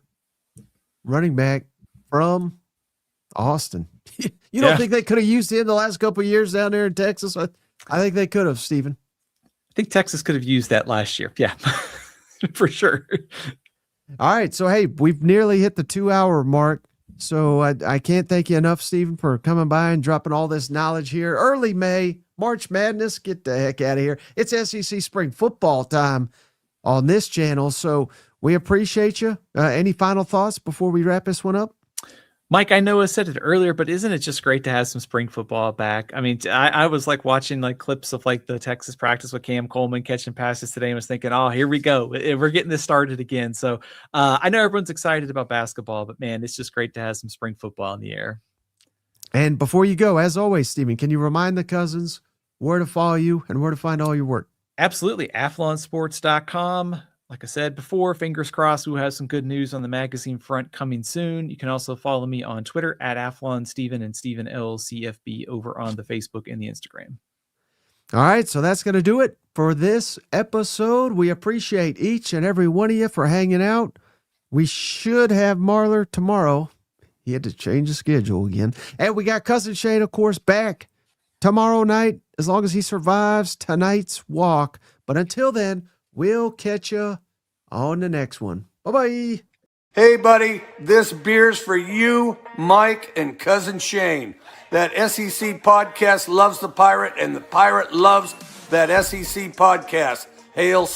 running back from Austin. You don't think they could have used him the last couple of years down there in Texas? I think they could have, Stephen. I think Texas could have used that last year. Yeah, for sure. All right. So, hey, we've nearly hit the 2-hour mark. So I can't thank you enough, Stephen, for coming by and dropping all this knowledge here. Early May, March Madness. Get the heck out of here. It's SEC spring football time on this channel. So we appreciate you. Any final thoughts before we wrap this one up? Mike, I know I said it earlier, but isn't it just great to have some spring football back? I mean, I was like watching like clips of like the Texas practice with Cam Coleman catching passes today and was thinking, oh, here we go. We're getting this started again. So I know everyone's excited about basketball, but man, it's just great to have some spring football in the air. And before you go, as always, Stephen, can you remind the cousins where to follow you and where to find all your work? Absolutely. AthlonSports.com. Like I said before, fingers crossed, we'll have some good news on the magazine front coming soon. You can also follow me on Twitter at AthlonSteven and Stephen LCFB over on the Facebook and the Instagram. All right, so that's going to do it for this episode. We appreciate each and every one of you for hanging out. We should have Marler tomorrow. He had to change the schedule again. And we got Cousin Shane, of course, back tomorrow night, as long as he survives tonight's walk. But until then, we'll catch you on the next one. Bye-bye. Hey, buddy, this beer's for you, Mike, and Cousin Shane. That SEC podcast loves the Pirate, and the Pirate loves that SEC podcast. Hail